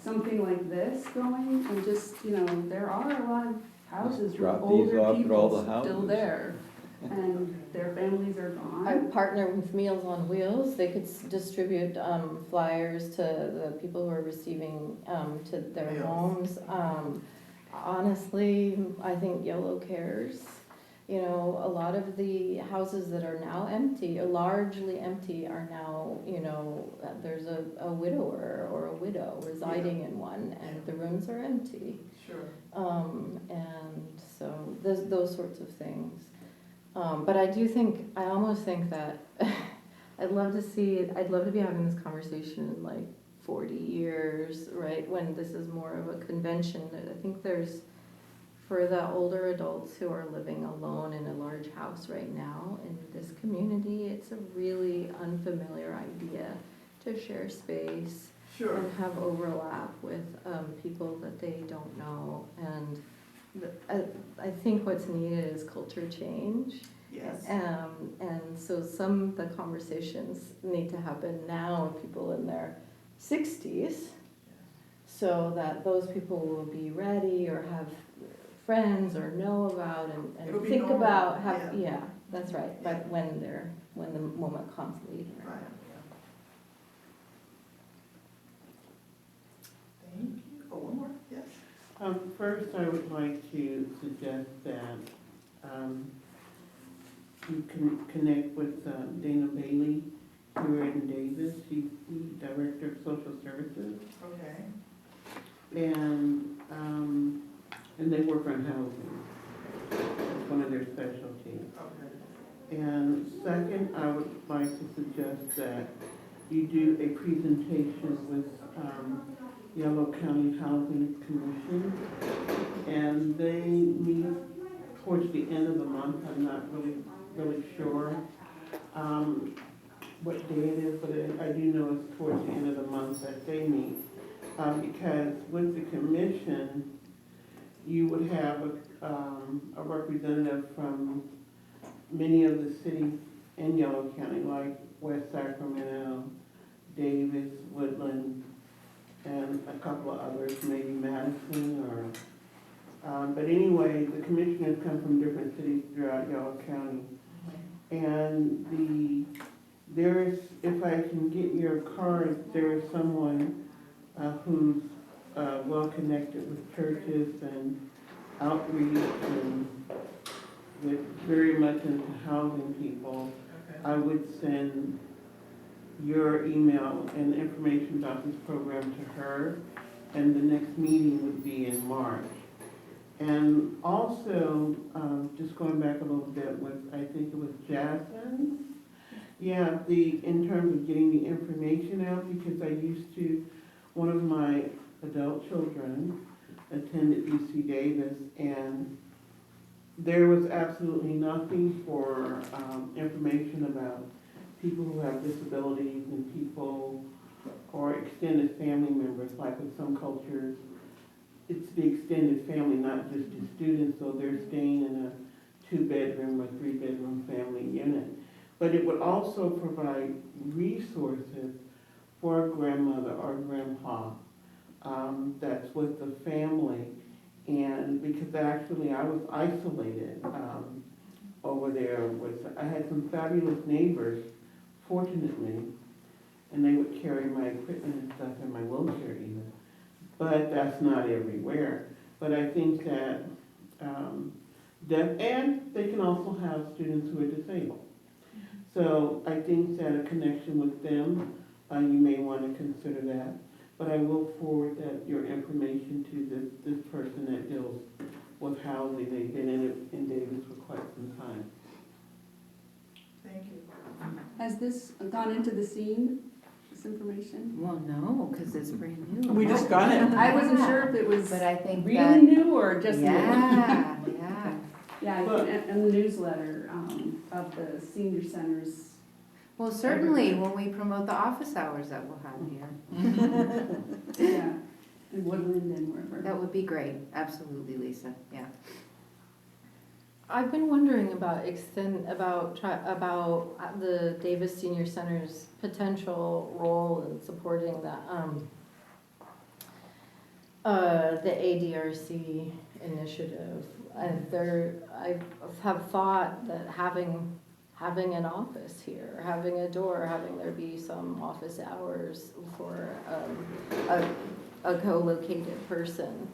something like this going and just, you know, there are a lot of houses with drop these older off at all the people still houses. there. And their families are I gone. partner with Meals on Wheels. They could distribute flyers to the people who are receiving to their Meals. homes. Honestly, I think Yolo cares. You know, a lot of the houses that are now empty, largely empty, are now, you know, there's a widower or a widow residing in one, and the rooms are empty. Sure. And so those sorts of things. But I almost think that I'd love to be having this conversation in like 40 years, right? When this is more of a convention. I think there's, for the older adults who are living alone in a large house right now in this community, it's a really unfamiliar idea to share space Sure. and have overlap with people that they don't know. And I think what's needed is culture change. Yes. And so some of the conversations need to happen now with people in their 60s, so that those people will be ready or have friends or know about It'll and be think normal, about yeah. yeah, that's right, but when the moment comes later. Right. Thank you. Oh, one more, yes. First, I would like to suggest that you can connect with Dana Bailey here in Davis. She's the Director of Social Services, Okay. and they work on housing. It's one of their specialties. Okay. And second, I would like to suggest that you do a presentation with Yolo County Housing Commission, and they meet towards the end of the month. I'm not really sure. what day it is, but I do know it's towards the end of the month that they meet. Because with the commission, you would have a representative from many of the cities in Yellow County, like West Sacramento, Davis, Woodland, and a couple of others, maybe Madison or, but anyway, the commissioners come from different cities throughout Yellow County. And there's, if I can get your card, there is someone who's well connected with churches and outreach and with very much into housing people. Okay. I would send your email and information about this program to her, and the next meeting would be in March. And also, just going back a little bit with, I think it was Jasmine. Yeah, in terms of getting the information out, because I used to, one of my adult children attended UC Davis, and there was absolutely nothing for information about people who have disabilities and people or extended family members, like with some cultures, it's the extended family, not just the students, so they're staying in a 2-bedroom or 3-bedroom family unit. But it would also provide resources for a grandmother or grandpa that's with the family. And because actually I was isolated over there. I had some fabulous neighbors, fortunately, and they would carry my equipment and stuff in my wheelchair even. But that's not everywhere. But I think that and they can also have students who are disabled. So I think that a connection with them, you may want to consider that. But I will forward your information to this person that deals with housing. They've been in Davis for quite some time. Thank you. Has this gone into the scene, this information? Well, no, because it's brand new. We just got it. I wasn't sure if it was But I think really that, new or just new. yeah. Yeah, and the newsletter of the senior centers. Well, certainly when we promote the office hours that we'll have here, Yeah, in Woodland and wherever. that would be great. Absolutely, Lisa, yeah. I've been wondering about the Davis Senior Center's potential role in supporting the ADRC initiative. I have thought that having an office here, having a door, having there be some office hours for a co-located person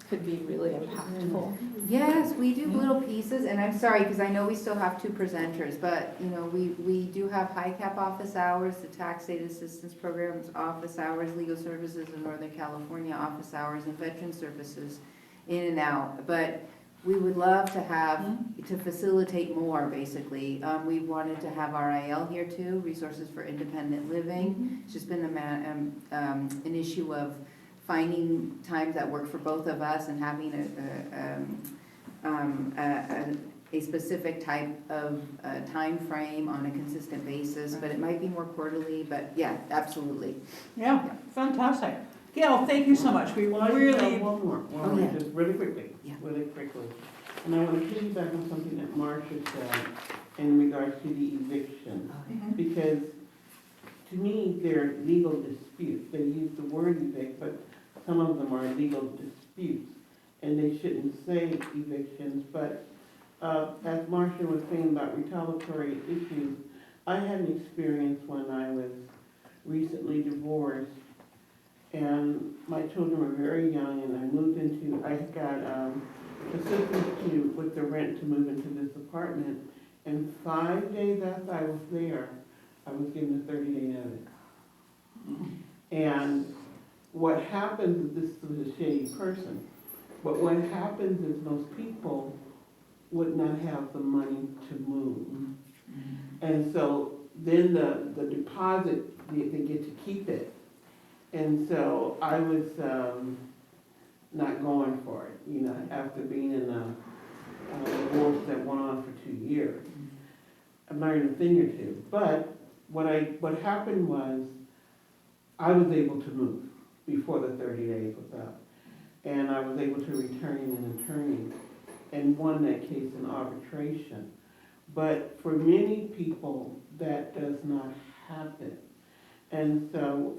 could be really impactful. Yes, we do little pieces, and I'm sorry, because I know we still have 2 presenters, but, you know, we do have HICAP office hours, the Tax Aid Assistance Program's office hours, Legal Services in Northern California office hours, and Veteran Services in and out. But we would love to have, to facilitate more, basically. We wanted to have RIL here too, Resources for Independent Living. It's just been an issue of finding times that work for both of us and having a specific type of time frame on a consistent basis, but it might be more quarterly, but yeah, absolutely. Yeah, fantastic. Gail, thank you so much. We really, One more, yeah. just really quickly, Yeah. really quickly. And I want to piggyback on something that Marcia said in regards to the eviction. Because to me, they're legal disputes. They use the word evict, but some of them are legal disputes. And they shouldn't say evictions, but as Marcia was saying about retaliatory issues, I had an experience when I was recently divorced. And my children were very young, and I got assistance with the rent to move into this apartment. And 5 days after I was there, I was given a 30-day notice. And what happens is, this was a shady person, but what happens is most people would not have the money to move. And so then the deposit, they get to keep it. And so I was not going for it, you know, after being in a divorce that went on for 2 years. learned a thing or two. But what happened was, I was able to move before the 30 days was up. And I was able to return an attorney and won that case in arbitration. But for many people, that does not happen. And so,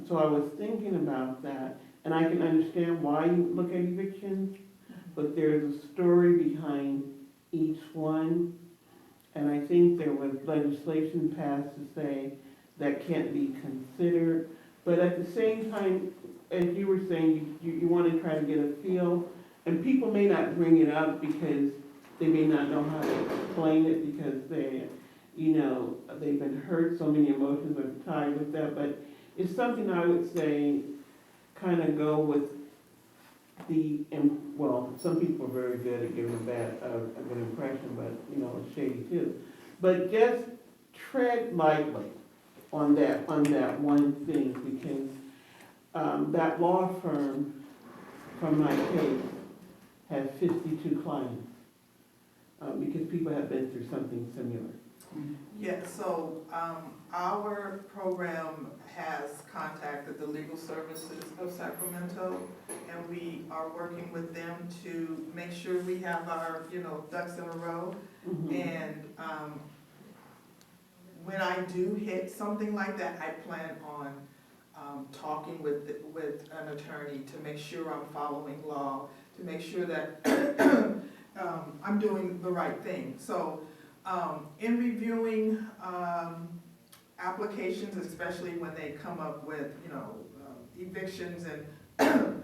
so I was thinking about that, and I can understand why you look at evictions, but there's a story behind each one. And I think there was legislation passed to say that can't be considered. But at the same time, as you were saying, you want to try to get a feel, and people may not bring it up because they may not know how to explain it because they've been hurt, so many emotions are tied with that. But it's something I would say kind of go with well, some people are very good at giving a good impression, but, it's shady too. But just tread lightly on that one thing, because that law firm from my case has 52 clients, because people have been through something similar. Yeah, so our program has contacted the Legal Services of Sacramento, and we are working with them to make sure we have our, ducks in a row. Mhm. And when I do hit something like that, I plan on talking with an attorney to make sure I'm following law, to make sure that I'm doing the right thing. So in reviewing applications, especially when they come up with, evictions and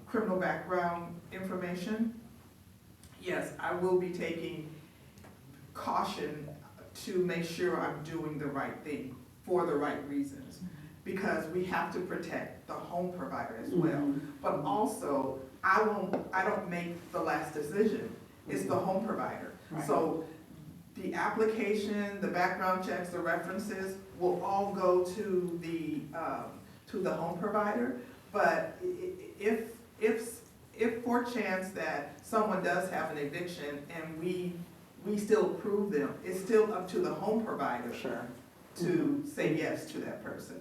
criminal background information, yes, I will be taking caution to make sure I'm doing the right thing for the right reasons, because we have to protect the home provider as well. Mhm. But also, I don't make the last decision. It's the home provider. Right. So the application, the background checks, the references will all go to the home provider. But if for chance that someone does have an eviction and we still approve them, it's still up to the home provider to say yes to that person.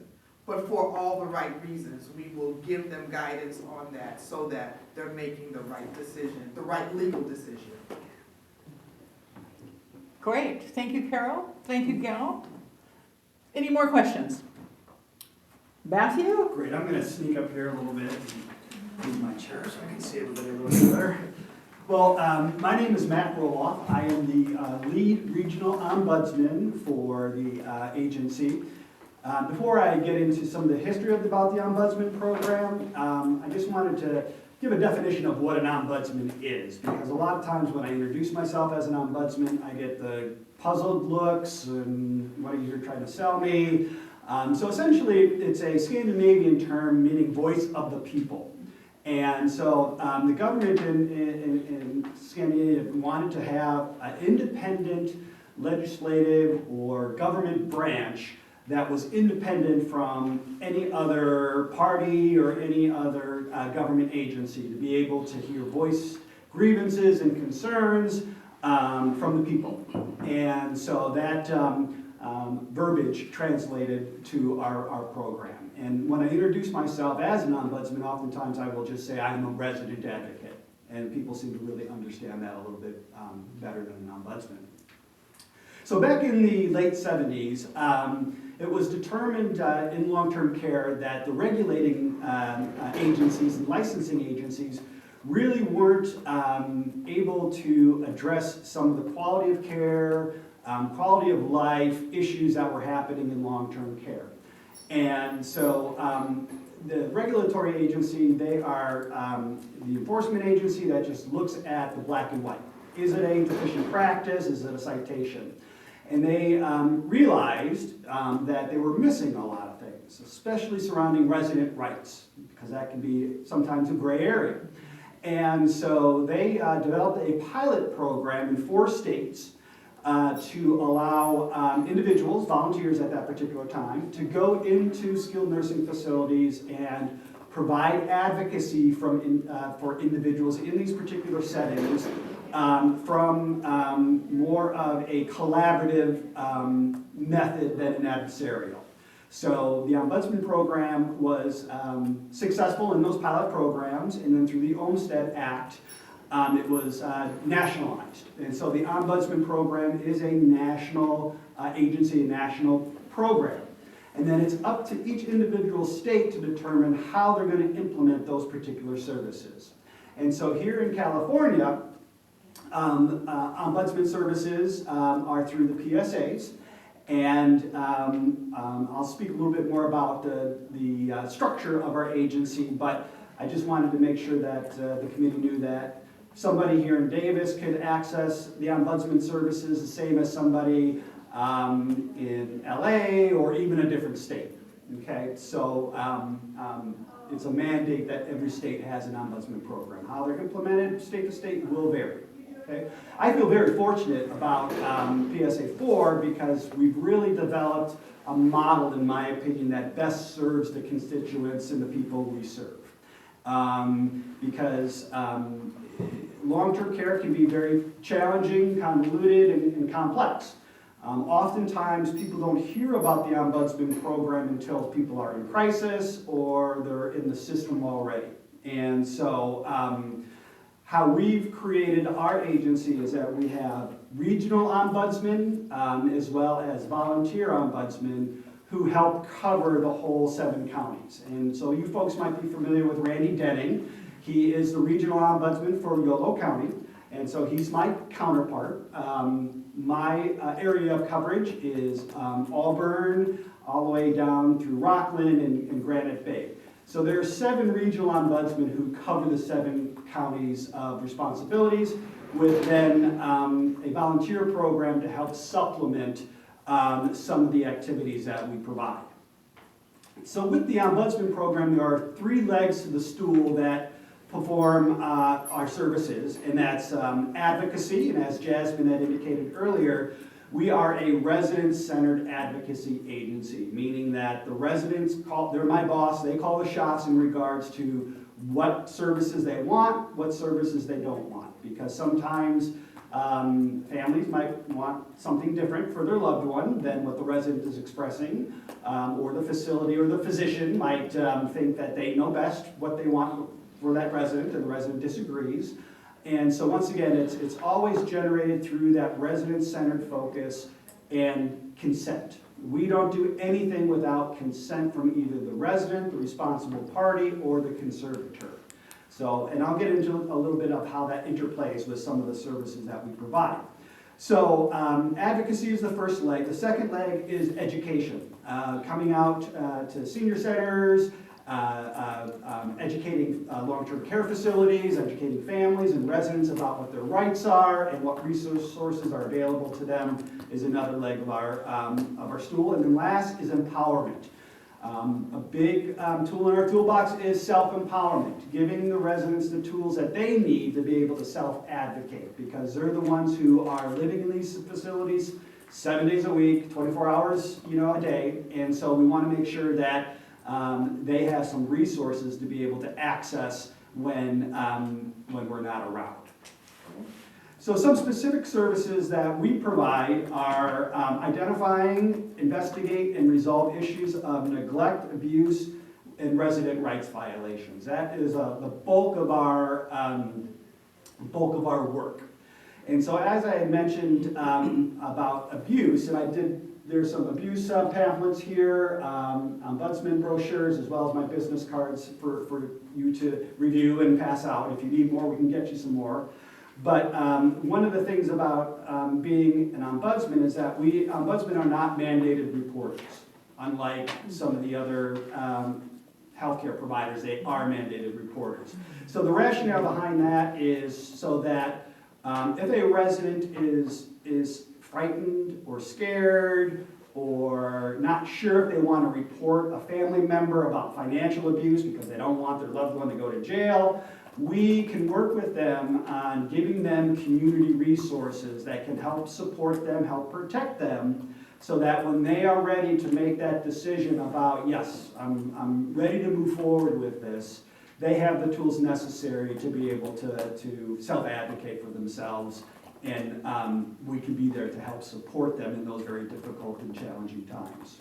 But for all the right reasons, we will give them guidance on that so that they're making the right decision, the right legal decision. Great, thank you, Carol. Thank you, Gal. Any more questions? Matthew? Great, I'm gonna sneak up here a little bit and move my chair so I can see everybody a little bit better. Well, my name is Matt Roloff. I am the lead regional ombudsman for the agency. Before I get into some of the history about the ombudsman program, I just wanted to give a definition of what an ombudsman is, because a lot of times when I introduce myself as an ombudsman, I get the puzzled looks and what are you trying to sell me? So essentially, it's a Scandinavian term meaning voice of the people. And so the government in Scandinavia wanted to have an independent legislative or government branch that was independent from any other party or any other government agency, to be able to hear voice grievances and concerns from the people. And so that verbiage translated to our program. And when I introduce myself as an ombudsman, oftentimes I will just say I'm a resident advocate. And people seem to really understand that a little bit better than an ombudsman. So back in the late 70s, it was determined in long-term care that the regulating agencies and licensing agencies really weren't able to address some of the quality of care, quality of life issues that were happening in long-term care. And so the regulatory agency, they are the enforcement agency that just looks at the black and white. Is it a deficient practice? Is it a citation? And they realized that they were missing a lot of things, especially surrounding resident rights, because that can be sometimes a gray area. And so they developed a pilot program in 4 states to allow individuals, volunteers at that particular time, to go into skilled nursing facilities and provide advocacy for individuals in these particular settings from more of a collaborative method than an adversarial. So the Ombudsman program was successful in those pilot programs, and then through the Olmstead Act, it was nationalized. And so the Ombudsman program is a national agency, a national program. And then it's up to each individual state to determine how they're going to implement those particular services. And so here in California, Ombudsman services are through the PSAs. And I'll speak a little bit more about the structure of our agency, but I just wanted to make sure that the committee knew that somebody here in Davis could access the Ombudsman services the same as somebody in LA or even a different state. Okay, so it's a mandate that every state has an Ombudsman program. How they're implemented state to state will vary. Okay? I feel very fortunate about PSA 4 because we've really developed a model, in my opinion, that best serves the constituents and the people we serve. Because long-term care can be very challenging, convoluted, and complex. Oftentimes, people don't hear about the Ombudsman program until people are in crisis or they're in the system already. And so, how we've created our agency is that we have regional ombudsmen as well as volunteer ombudsmen who help cover the whole 7 counties. And so you folks might be familiar with Randy Denning. He is the regional ombudsman for Yolo County, and so he's my counterpart. My area of coverage is Auburn, all the way down through Rockland and Granite Bay. So there are 7 regional ombudsmen who cover the 7 counties of responsibilities, with then a volunteer program to help supplement some of the activities that we provide. So with the Ombudsman program, there are 3 legs to the stool that perform our services, and that's advocacy, and as Jasmine had indicated earlier, we are a resident-centered advocacy agency, meaning that the residents they're my boss, they call the shots in regards to what services they want, what services they don't want, because sometimes families might want something different for their loved one than what the resident is expressing, or the facility or the physician might think that they know best what they want for that resident, and the resident disagrees. And so once again, it's always generated through that resident-centered focus and consent. We don't do anything without consent from either the resident, the responsible party, or the conservator. So, and I'll get into a little bit of how that interplays with some of the services that we provide. So advocacy is the first leg. The second leg is education. Coming out to senior centers, educating long-term care facilities, educating families and residents about what their rights are and what resources are available to them is another leg of our stool. And then last is empowerment. A big tool in our toolbox is self-empowerment, giving the residents the tools that they need to be able to self-advocate, because they're the ones who are living in these facilities 7 days a week, 24 hours a day, and so we want to make sure that they have some resources to be able to access when we're not around. So some specific services that we provide are identifying, investigate, and resolve issues of neglect, abuse, and resident rights violations. That is the bulk of our work. And so as I had mentioned about abuse, and there's some abuse pamphlets here, ombudsman brochures, as well as my business cards for you to review and pass out. If you need more, we can get you some more. But one of the things about being an ombudsman is that ombudsmen are not mandated reporters, unlike some of the other healthcare providers. They are mandated reporters. So the rationale behind that is so that if a resident is frightened or scared or not sure if they want to report a family member about financial abuse because they don't want their loved one to go to jail, we can work with them on giving them community resources that can help support them, help protect them, so that when they are ready to make that decision about, yes, I'm ready to move forward with this, they have the tools necessary to be able to self-advocate for themselves, and we can be there to help support them in those very difficult and challenging times.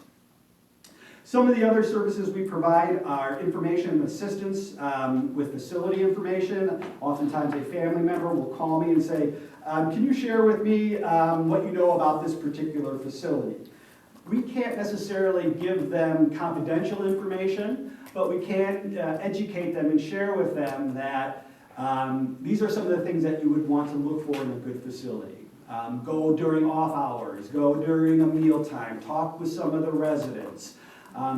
Some of the other services we provide are information and assistance with facility information. Oftentimes a family member will call me and say, can you share with me what you know about this particular facility? We can't necessarily give them confidential information, but we can educate them and share with them that these are some of the things that you would want to look for in a good facility. Go during off hours, go during a mealtime, talk with some of the residents.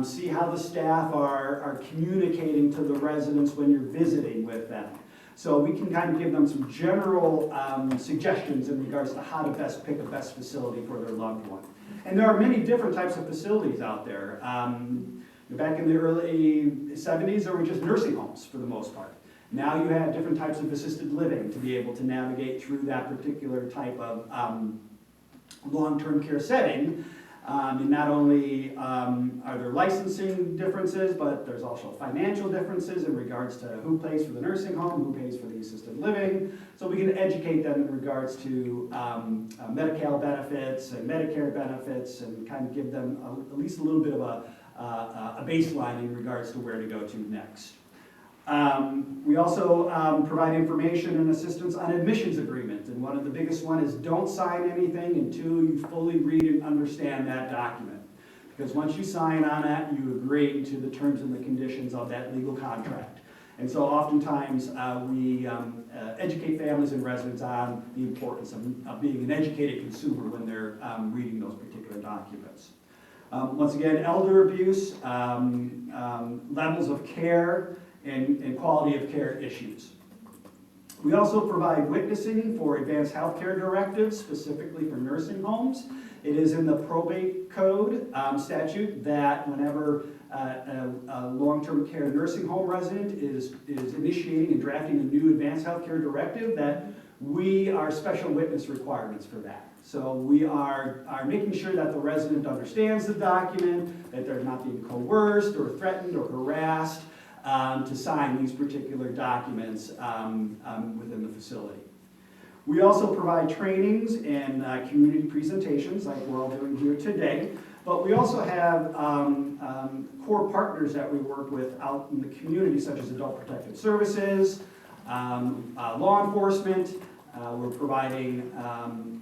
See how the staff are communicating to the residents when you're visiting with them. So we can kind of give them some general suggestions in regards to how to best pick a best facility for their loved one. And there are many different types of facilities out there. Back in the early 70s, there were just nursing homes for the most part. Now you have different types of assisted living to be able to navigate through that particular type of long-term care setting. And not only are there licensing differences, but there's also financial differences in regards to who pays for the nursing home, who pays for the assisted living. So we can educate them in regards to Medi-Cal benefits and Medicare benefits, and kind of give them at least a little bit of a baseline in regards to where to go to next. We also provide information and assistance on admissions agreements, and one of the biggest one is don't sign anything until you fully read and understand that document. Because once you sign on that, you agree to the terms and the conditions of that legal contract. And so oftentimes we educate families and residents on the importance of being an educated consumer when they're reading those particular documents. Once again, elder abuse, levels of care, and quality of care issues. We also provide witnessing for advanced healthcare directives, specifically for nursing homes. It is in the probate code statute that whenever a long-term care nursing home resident is initiating and drafting a new advanced healthcare directive, that we are special witness requirements for that. So we are making sure that the resident understands the document, that they're not being coerced or threatened or harassed to sign these particular documents within the facility. We also provide trainings and community presentations like we're all doing here today, but we also have core partners that we work with out in the community, such as Adult Protective Services, law enforcement. We're providing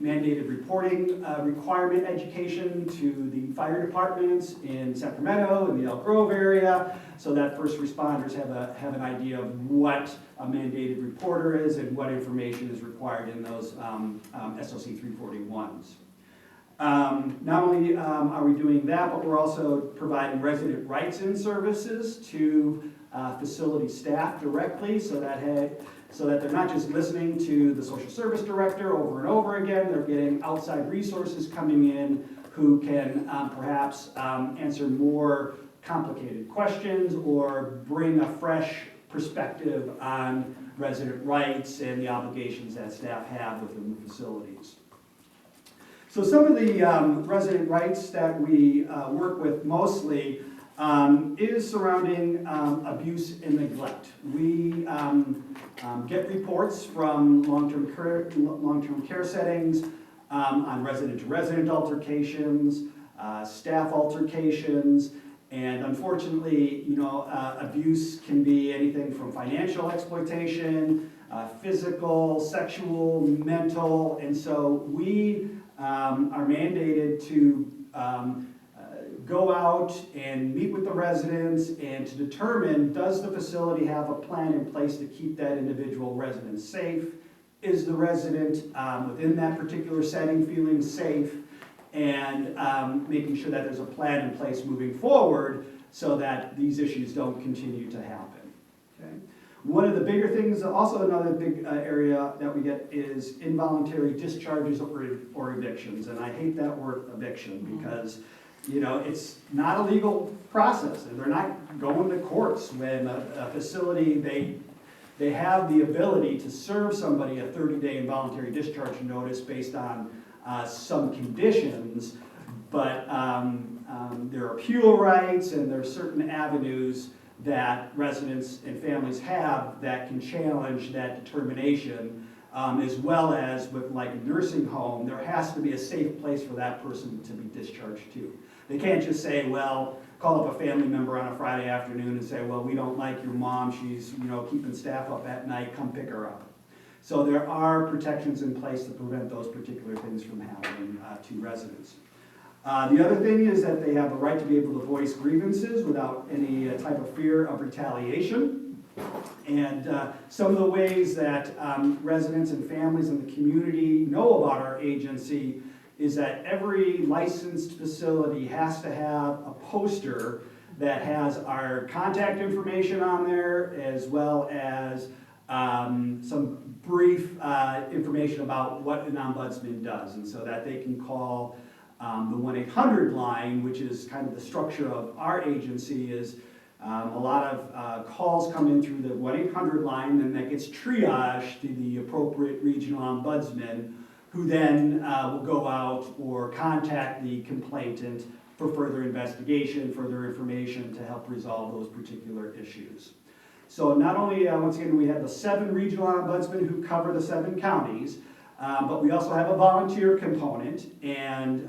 mandated reporting requirement education to the fire departments in Sacramento and the Elk Grove area, so that first responders have an idea of what a mandated reporter is and what information is required in those SOC 341s. Not only are we doing that, but we're also providing resident rights-in services to facility staff directly, so that they're not just listening to the social service director over and over again, they're getting outside resources coming in who can perhaps answer more complicated questions or bring a fresh perspective on resident rights and the obligations that staff have within the facilities. So some of the resident rights that we work with mostly is surrounding abuse and neglect. We get reports from long-term care settings on resident-to-resident altercations, staff altercations, and unfortunately, you know, abuse can be anything from financial exploitation, physical, sexual, mental, and so we are mandated to go out and meet with the residents and to determine, does the facility have a plan in place to keep that individual resident safe? Is the resident within that particular setting feeling safe? And making sure that there's a plan in place moving forward so that these issues don't continue to happen. Okay? One of the bigger things, also another big area that we get is involuntary discharges or evictions. And I hate that word eviction because, you know, it's not a legal process, and they're not going to courts when a facility, they have the ability to serve somebody a 30-day involuntary discharge notice based on some conditions, but there are appeal rights and there are certain avenues that residents and families have that can challenge that determination, as well as with like a nursing home, there has to be a safe place for that person to be discharged to. They can't just say, well, call up a family member on a Friday afternoon and say, well, we don't like your mom, she's, you know, keeping staff up at night, come pick her up. So there are protections in place to prevent those particular things from happening to residents. The other thing is that they have a right to be able to voice grievances without any type of fear of retaliation. And some of the ways that residents and families in the community know about our agency is that every licensed facility has to have a poster that has our contact information on there, as well as some brief information about what an ombudsman does, and so that they can call the 1-800 line, which is kind of the structure of our agency. Is a lot of calls come in through the 1-800 line, and that gets triaged to the appropriate regional ombudsman, who then will go out or contact the complainant for further investigation, further information to help resolve those particular issues. So not only, once again, we have the 7 regional ombudsmen who cover the 7 counties, but we also have a volunteer component. And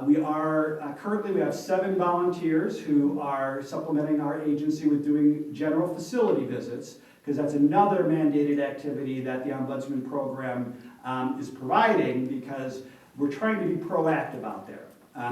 we are, currently we have 7 volunteers who are supplementing our agency with doing general facility visits, because that's another mandated activity that the Ombudsman program is providing, because we're trying to be proactive out there.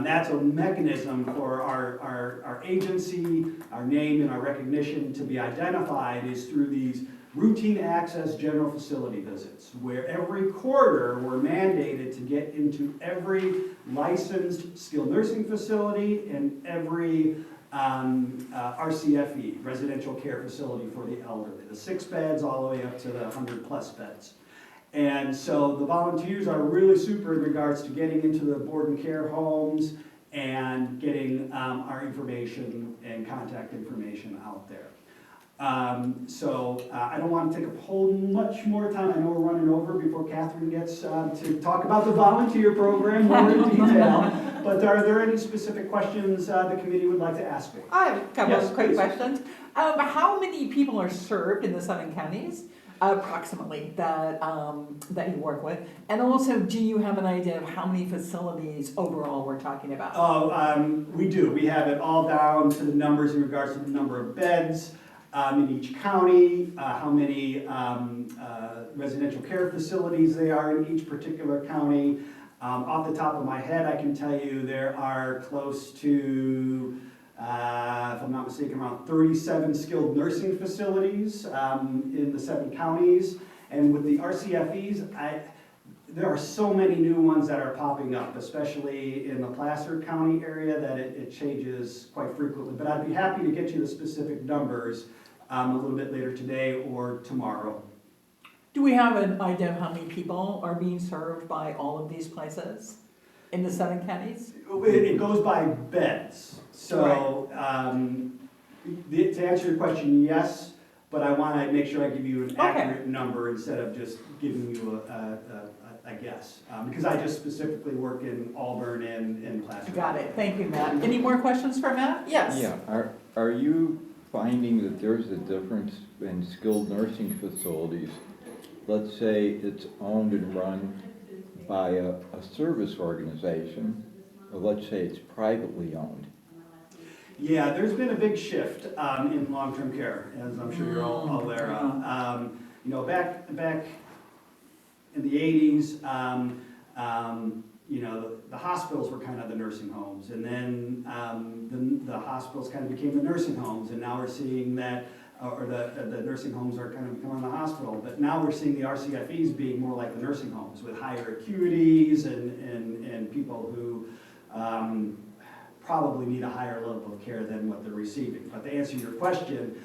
That's a mechanism for our agency, our name, and our recognition to be identified is through these routine access general facility visits, where every quarter we're mandated to get into every licensed skilled nursing facility and every RCFE, residential care facility for the elderly, the 6 beds all the way up to the 100+ beds. And so the volunteers are really super in regards to getting into the board and care homes and getting our information and contact information out there. I don't want to take up whole much more time. I know we're running over before Catherine gets to talk about the volunteer program more in detail. But are there any specific questions the committee would like to ask me? I have a couple Yes, of quick please. questions. How many people are served in the 7 counties, approximately, that you work with? And also, do you have an idea of how many facilities overall we're talking about? We do. We have it all down to the numbers in regards to the number of beds in each county, how many residential care facilities there are in each particular county. Off the top of my head, I can tell you there are close to, if I'm not mistaken, around 37 skilled nursing facilities in the 7 counties. And with the RCFEs, there are so many new ones that are popping up, especially in the Placer County area, that it changes quite frequently. But I'd be happy to get you the specific numbers a little bit later today or tomorrow. Do we have an idea of how many people are being served by all of these places in the 7 counties? It goes by beds. So to answer your question, yes, but I want to make sure I give you an accurate number instead of just giving you a guess. Because I just specifically work in Auburn and Placer. Got it. Thank you, Matt. Any more questions for Matt? Yes. Yeah, are you finding that there's a difference in skilled nursing facilities? Let's say it's owned and run by a service organization, or let's say it's privately owned. Yeah, there's been a big shift in long-term care, as I'm sure you're all aware of. You know, back in the 80s, you know, the hospitals were kind of the nursing homes, and then the hospitals kind of became the nursing homes, and now we're seeing that, or the nursing homes are kind of becoming the hospital, but now we're seeing the RCFEs being more like the nursing homes with higher acuities and people who probably need a higher level of care than what they're receiving. But to answer your question,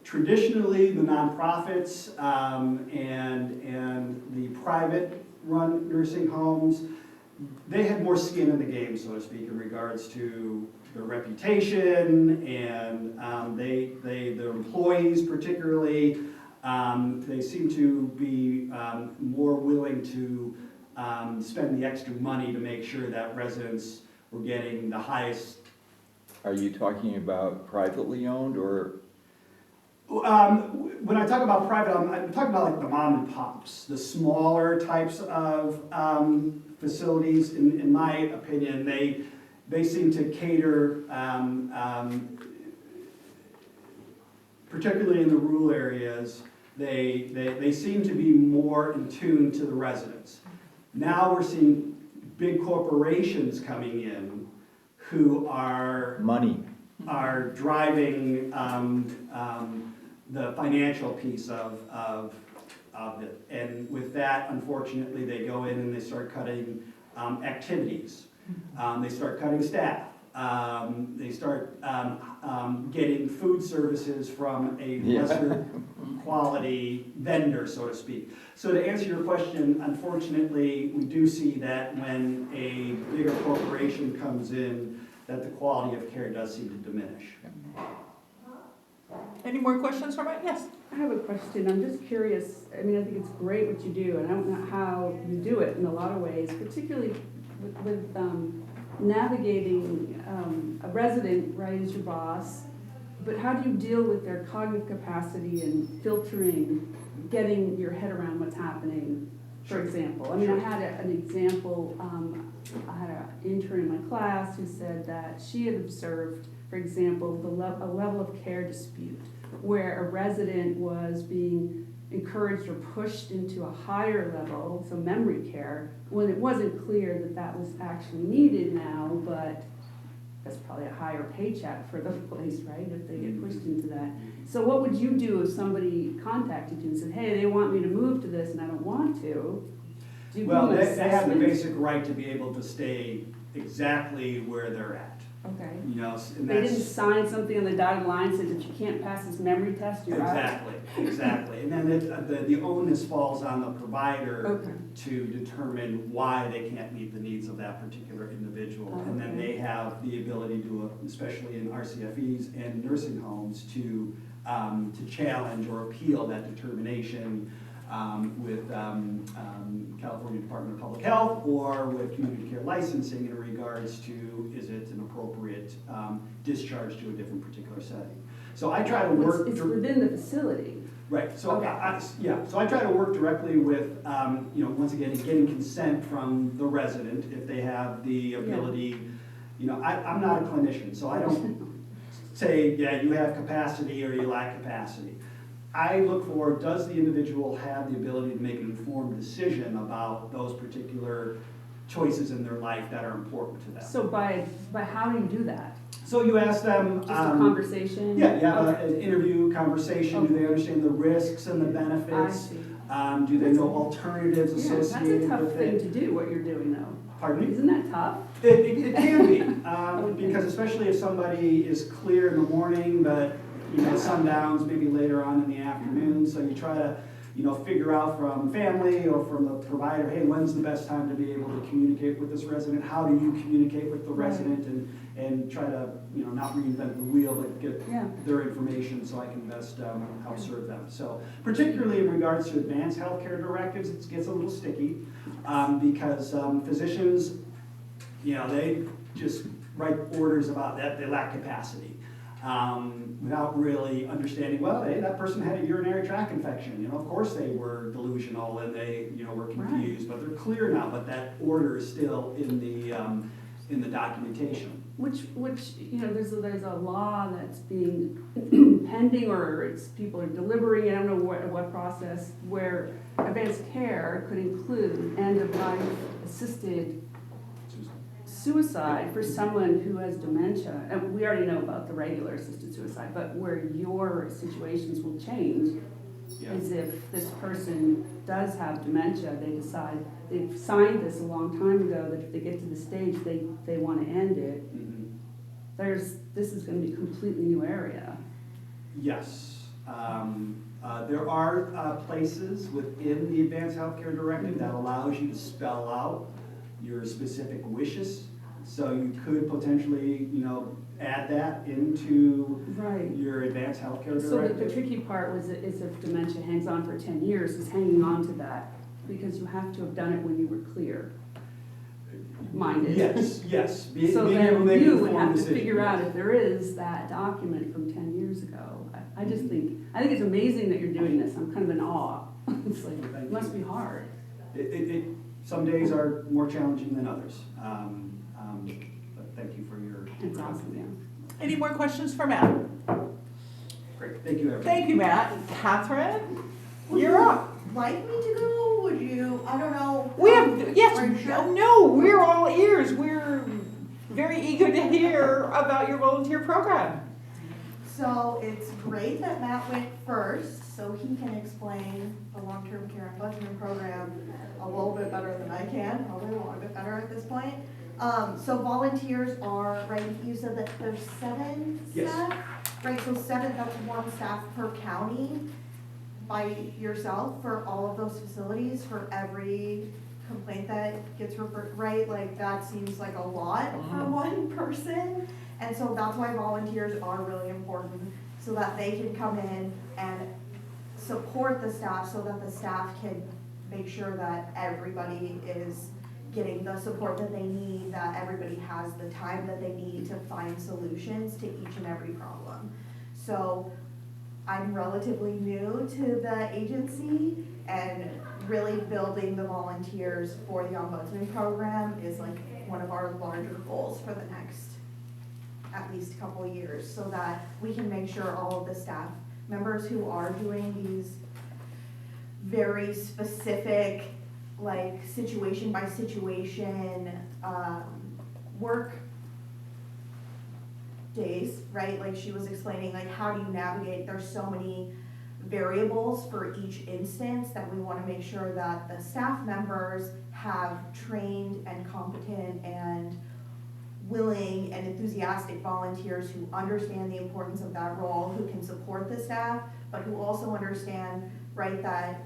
traditionally the nonprofits and the private run nursing homes, they had more skin in the game, so to speak, in regards to their reputation and their employees particularly. They seem to be more willing to spend the extra money to make sure that residents were getting the highest are you talking about privately owned or? When I talk about private, I'm talking about like the mom and pops, the smaller types of facilities. In my opinion, they seem to cater, particularly in the rural areas, they seem to be more in tune to the residents. Now we're seeing big corporations coming in who are driving the financial piece of it. And with that, unfortunately, they go in and they start cutting activities. They start cutting staff. They start getting food services from a lesser quality vendor, so to speak. So to answer your question, unfortunately, we do see that when a bigger corporation comes in, that the quality of care does seem to diminish. Any more questions from it? Yes. I have a question. I'm just curious. I mean, I think it's great what you do, and I don't know how you do it in a lot of ways, particularly with navigating a resident, right, as your boss. But how do you deal with their cognitive capacity and filtering, getting your head around what's happening, for example? I mean, I had an example. I had an intern in my class who said that she had observed, for example, a level of care dispute where a resident was being encouraged or pushed into a higher level, so memory care, when it wasn't clear that that was actually needed now, but that's probably a higher paycheck for the place, right, if they get pushed into that. So what would you do if somebody contacted you and said, hey, they want me to move to this and I don't want to? Do you Well, do an they have the assessment? basic right to be able to stay exactly where they're at. Okay. You know, and They didn't that's sign something on the dotted line that says if you can't pass this memory test, you're out? exactly. And then the onus falls on the provider Okay. to determine why they can't meet the needs of that particular individual. And then they have the ability to, especially in RCFEs and nursing homes, to challenge or appeal that determination with California Department of Public Health or with community care licensing in regards to, is it an appropriate discharge to a different particular setting. So I try to work. It's within the facility. Right, so Okay. so I try to work directly with, once again, getting consent from the resident if they have the ability. I'm not a clinician, so I don't say, yeah, you have capacity or you lack capacity. I look for, does the individual have the ability to make an informed decision about those particular choices in their life that are important to them? So by how do you do that? So you ask them. Just a conversation? Yeah, you have Okay. an interview, conversation. Do they understand the risks and the I benefits? see. Do they know alternatives Yeah, that's a associated tough with thing it? to do, what you're doing though. Pardon me? Isn't that tough? It can be, because especially if somebody is clear in the morning, but, sundowns maybe later on in the afternoon, so you try to, figure out from family or from the provider, hey, when's the best time to be able to communicate with this resident? How do you communicate with the resident and try to, not reinvent the wheel, but get their information so I can best help serve them. So particularly in regards to advanced healthcare directives, it gets a little sticky because physicians, they just write orders about that, they lack capacity. Without really understanding, well, hey, that person had a urinary tract infection. Of course they were delusional and they, were confused, but they're clear now. But that order is still in the documentation. Which there's a law that's being pending, or people are deliberating. I don't know what process, where advanced care could include end-of-life assisted suicide for someone who has dementia. And we already know about the regular assisted suicide, but where your situations will change is if this person does have dementia, they decide, they've signed this a long time ago, that if they get to the stage they want to end it. This is going to be a completely new area. Yes. There are places within the Advanced Healthcare Directive that allows you to spell out your specific wishes. So you could potentially, add that into your Advanced Healthcare Directive. So the tricky part is if dementia hangs on for 10 years, is hanging on to that, because you have to have done it when you were clear. minded. Yes, So being able to then make you would informed have to decisions, figure out yes. if there is that document from 10 years ago. I just think it's amazing that you're doing this. I'm kind of in awe. It's like, it must be hard. Some days are more challenging than others. But thank you for your. It's awesome, yeah. Any more questions for Matt? Great, thank you, everyone. Thank you, Matt. Catherine, you're up. Like me to go? Would you? I don't know. We have, yes, Are you sure? oh, no, we're all ears. We're very eager to hear about your volunteer program. So it's great that Matt went first, so he can explain the long-term care ombudsman program a little bit better than I can, probably a little bit better at this point. So volunteers are, right, you said that there's 7 Yes. staff? Right, so 7, that's 1 staff per county by yourself for all of those facilities, for every complaint that gets referred, right? Like, that seems like a lot for one person. And so that's why volunteers are really important, so that they can come in and support the staff, so that the staff can make sure that everybody is getting the support that they need, that everybody has the time that they need to find solutions to each and every problem. So I'm relatively new to the agency, and really building the volunteers for the ombudsman program is like one of our larger goals for the next at least a couple of years, so that we can make sure all of the staff members who are doing these very specific, like, situation by situation work days, right? Like she was explaining, like, how do you navigate? There's so many variables for each instance that we want to make sure that the staff members have trained and competent and willing and enthusiastic volunteers who understand the importance of that role, who can support the staff, but who also understand, right, that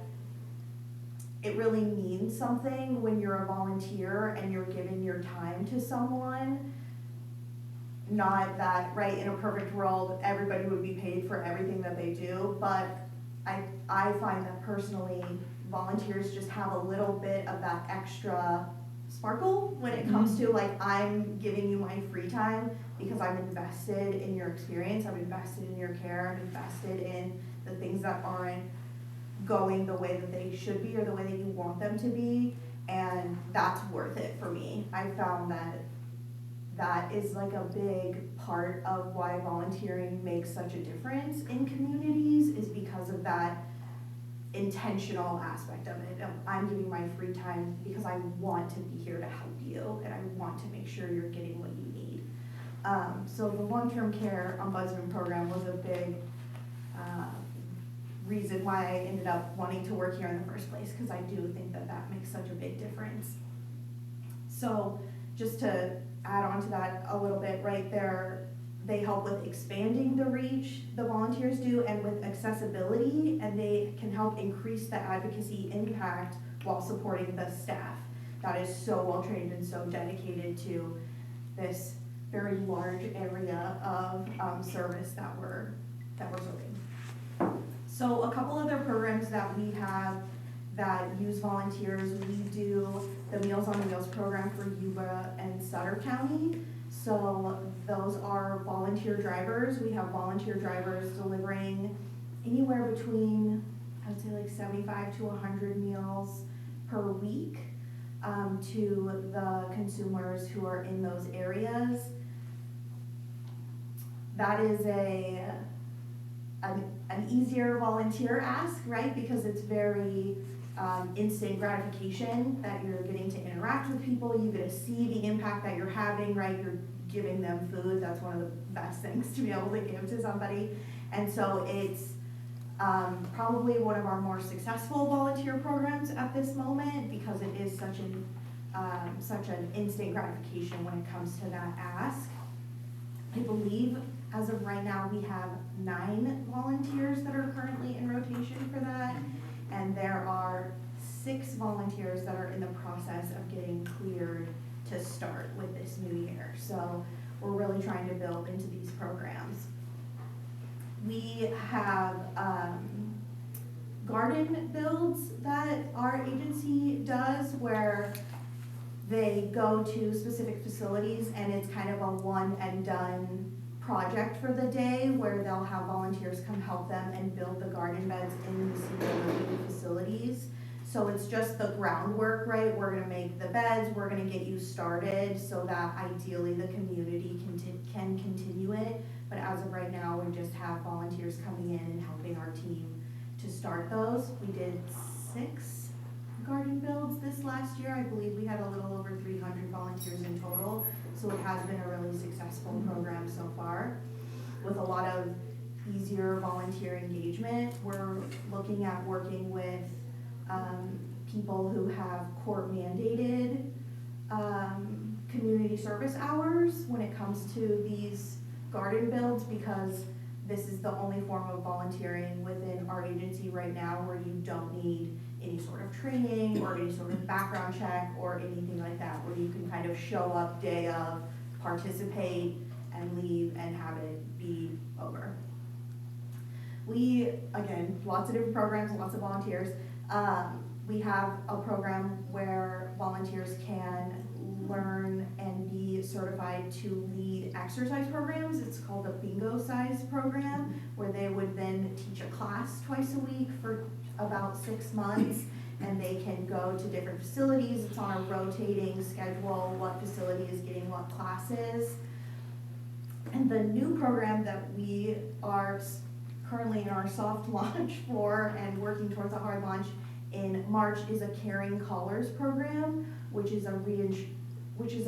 it really means something when you're a volunteer and you're giving your time to someone. Not that, right, in a perfect world, everybody would be paid for everything that they do, but I find that personally, volunteers just have a little bit of that extra sparkle when it comes to, like, I'm giving you my free time because I'm invested in your experience, I'm invested in your care, I'm invested in the things that aren't going the way that they should be or the way that you want them to be, and that's worth it for me. I found that is like a big part of why volunteering makes such a difference in communities, is because of that intentional aspect of it. I'm giving my free time because I want to be here to help you, and I want to make sure you're getting what you need. So the long-term care ombudsman program was a big reason why I ended up wanting to work here in the first place, because I do think that that makes such a big difference. So just to add on to that a little bit, right there, they help with expanding the reach, the volunteers do, and with accessibility, and they can help increase the advocacy impact while supporting the staff that is so well trained and so dedicated to this very large area of service that we're serving. So a couple other programs that we have that use volunteers, we do the Meals on Wheels program for Yuba and Sutter County. So those are volunteer drivers. We have volunteer drivers delivering anywhere between, I would say, like 75 to 100 meals per week to the consumers who are in those areas. That is an easier volunteer ask, right? Because it's very instant gratification that you're getting to interact with people. You get to see the impact that you're having, right? You're giving them food. That's one of the best things to be able to give to somebody. And so it's probably one of our more successful volunteer programs at this moment, because it is such an instant gratification when it comes to that ask. I believe as of right now, we have 9 volunteers that are currently in rotation for that, and there are 6 volunteers that are in the process of getting cleared to start with this new year. So we're really trying to build into these programs. We have garden builds that our agency does, where they go to specific facilities and it's kind of a one and done project for the day where they'll have volunteers come help them and build the garden beds in the senior living facilities. So it's just the groundwork, right? We're gonna make the beds, we're gonna get you started so that ideally the community can continue it. But as of right now, we just have volunteers coming in and helping our team to start those. We did 6 garden builds this last year. I believe we had a little over 300 volunteers in total. So it has been a really successful program so far with a lot of easier volunteer engagement. We're looking at working with people who have court mandated community service hours when it comes to these garden builds, because this is the only form of volunteering within our agency right now where you don't need any sort of training or any sort of background check or anything like that, where you can kind of show up day of, participate, and leave and have it be over. We, again, lots of different programs, lots of volunteers. We have a program where volunteers can learn and be certified to lead exercise programs. It's called a bingo size program, where they would then teach a class twice a week for about 6 months, and they can go to different facilities. It's on a rotating schedule, what facility is getting what classes. And the new program that we are currently in our soft launch for and working towards a hard launch in March is a Caring Callers program, which is a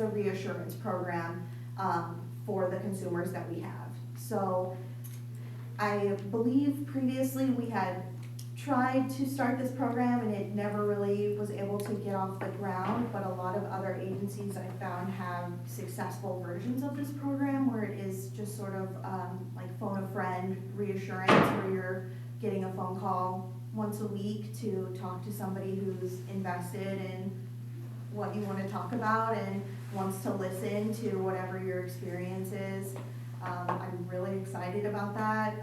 reassurance program for the consumers that we have. So I believe previously we had tried to start this program and it never really was able to get off the ground, but a lot of other agencies I found have successful versions of this program where it is just sort of like phone a friend reassurance, where you're getting a phone call once a week to talk to somebody who's invested in what you want to talk about and wants to listen to whatever your experience is. I'm really excited about that.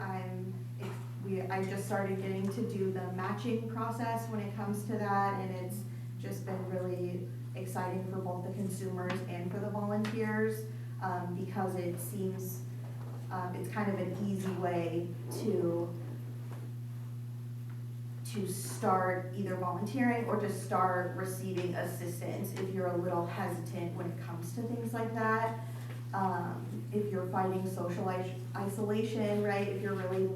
I just started getting to do the matching process when it comes to that, and it's just been really exciting for both the consumers and for the volunteers, because it seems it's kind of an easy way to start either volunteering or to start receiving assistance if you're a little hesitant when it comes to things like that. If you're fighting social isolation, right, if you're really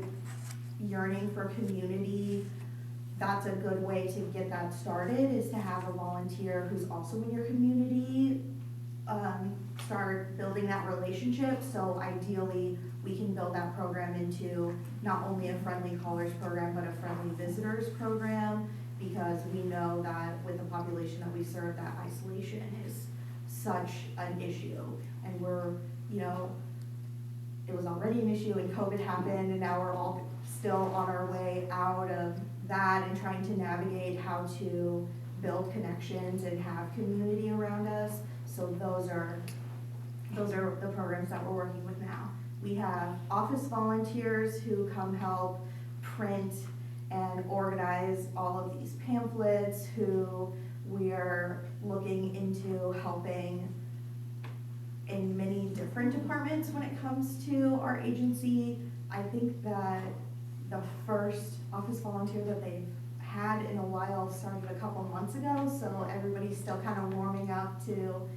yearning for community, that's a good way to get that started, is to have a volunteer who's also in your community start building that relationship. So ideally, we can build that program into not only a Friendly Callers program, but a Friendly Visitors program, because we know that with the population that we serve, that isolation is such an issue. And we're, you know, it was already an issue when COVID happened, and now we're all still on our way out of that and trying to navigate how to build connections and have community around us. So those are the programs that we're working with now. We have office volunteers who come help print and organize all of these pamphlets, who we are looking into helping in many different departments when it comes to our agency. I think that the first office volunteer that they've had in a while started a couple months ago, so everybody's still kind of warming up to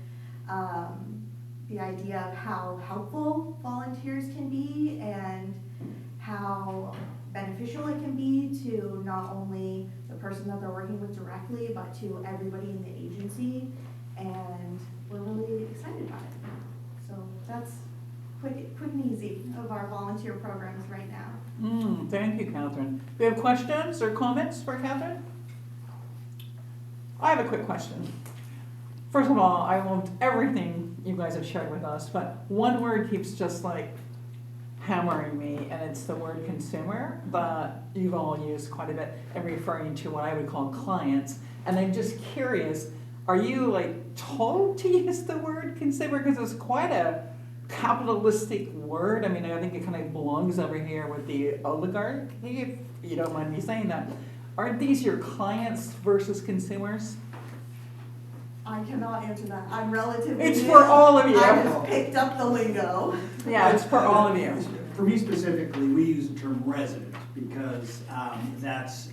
the idea of how helpful volunteers can be and how beneficial it can be to not only the person that they're working with directly, but to everybody in the agency, and we're really excited about it. So that's quick and easy of our volunteer programs right now. Thank you, Catherine. Do you have questions or comments for Catherine? I have a quick question. First of all, I loved everything you guys have shared with us, but one word keeps just like hammering me, and it's the word consumer that you've all used quite a bit in referring to what I would call clients. And I'm just curious, are you like told to use the word consumer? Because it's quite a capitalistic word. I mean, I think it kind of belongs over here with the oligarchy, if you don't mind me saying that. Aren't these your clients versus consumers? I cannot answer that. I'm relatively It's new. for all of you. I just picked up the lingo. Yeah, it's for all of you. For me specifically, we use the term resident because that's,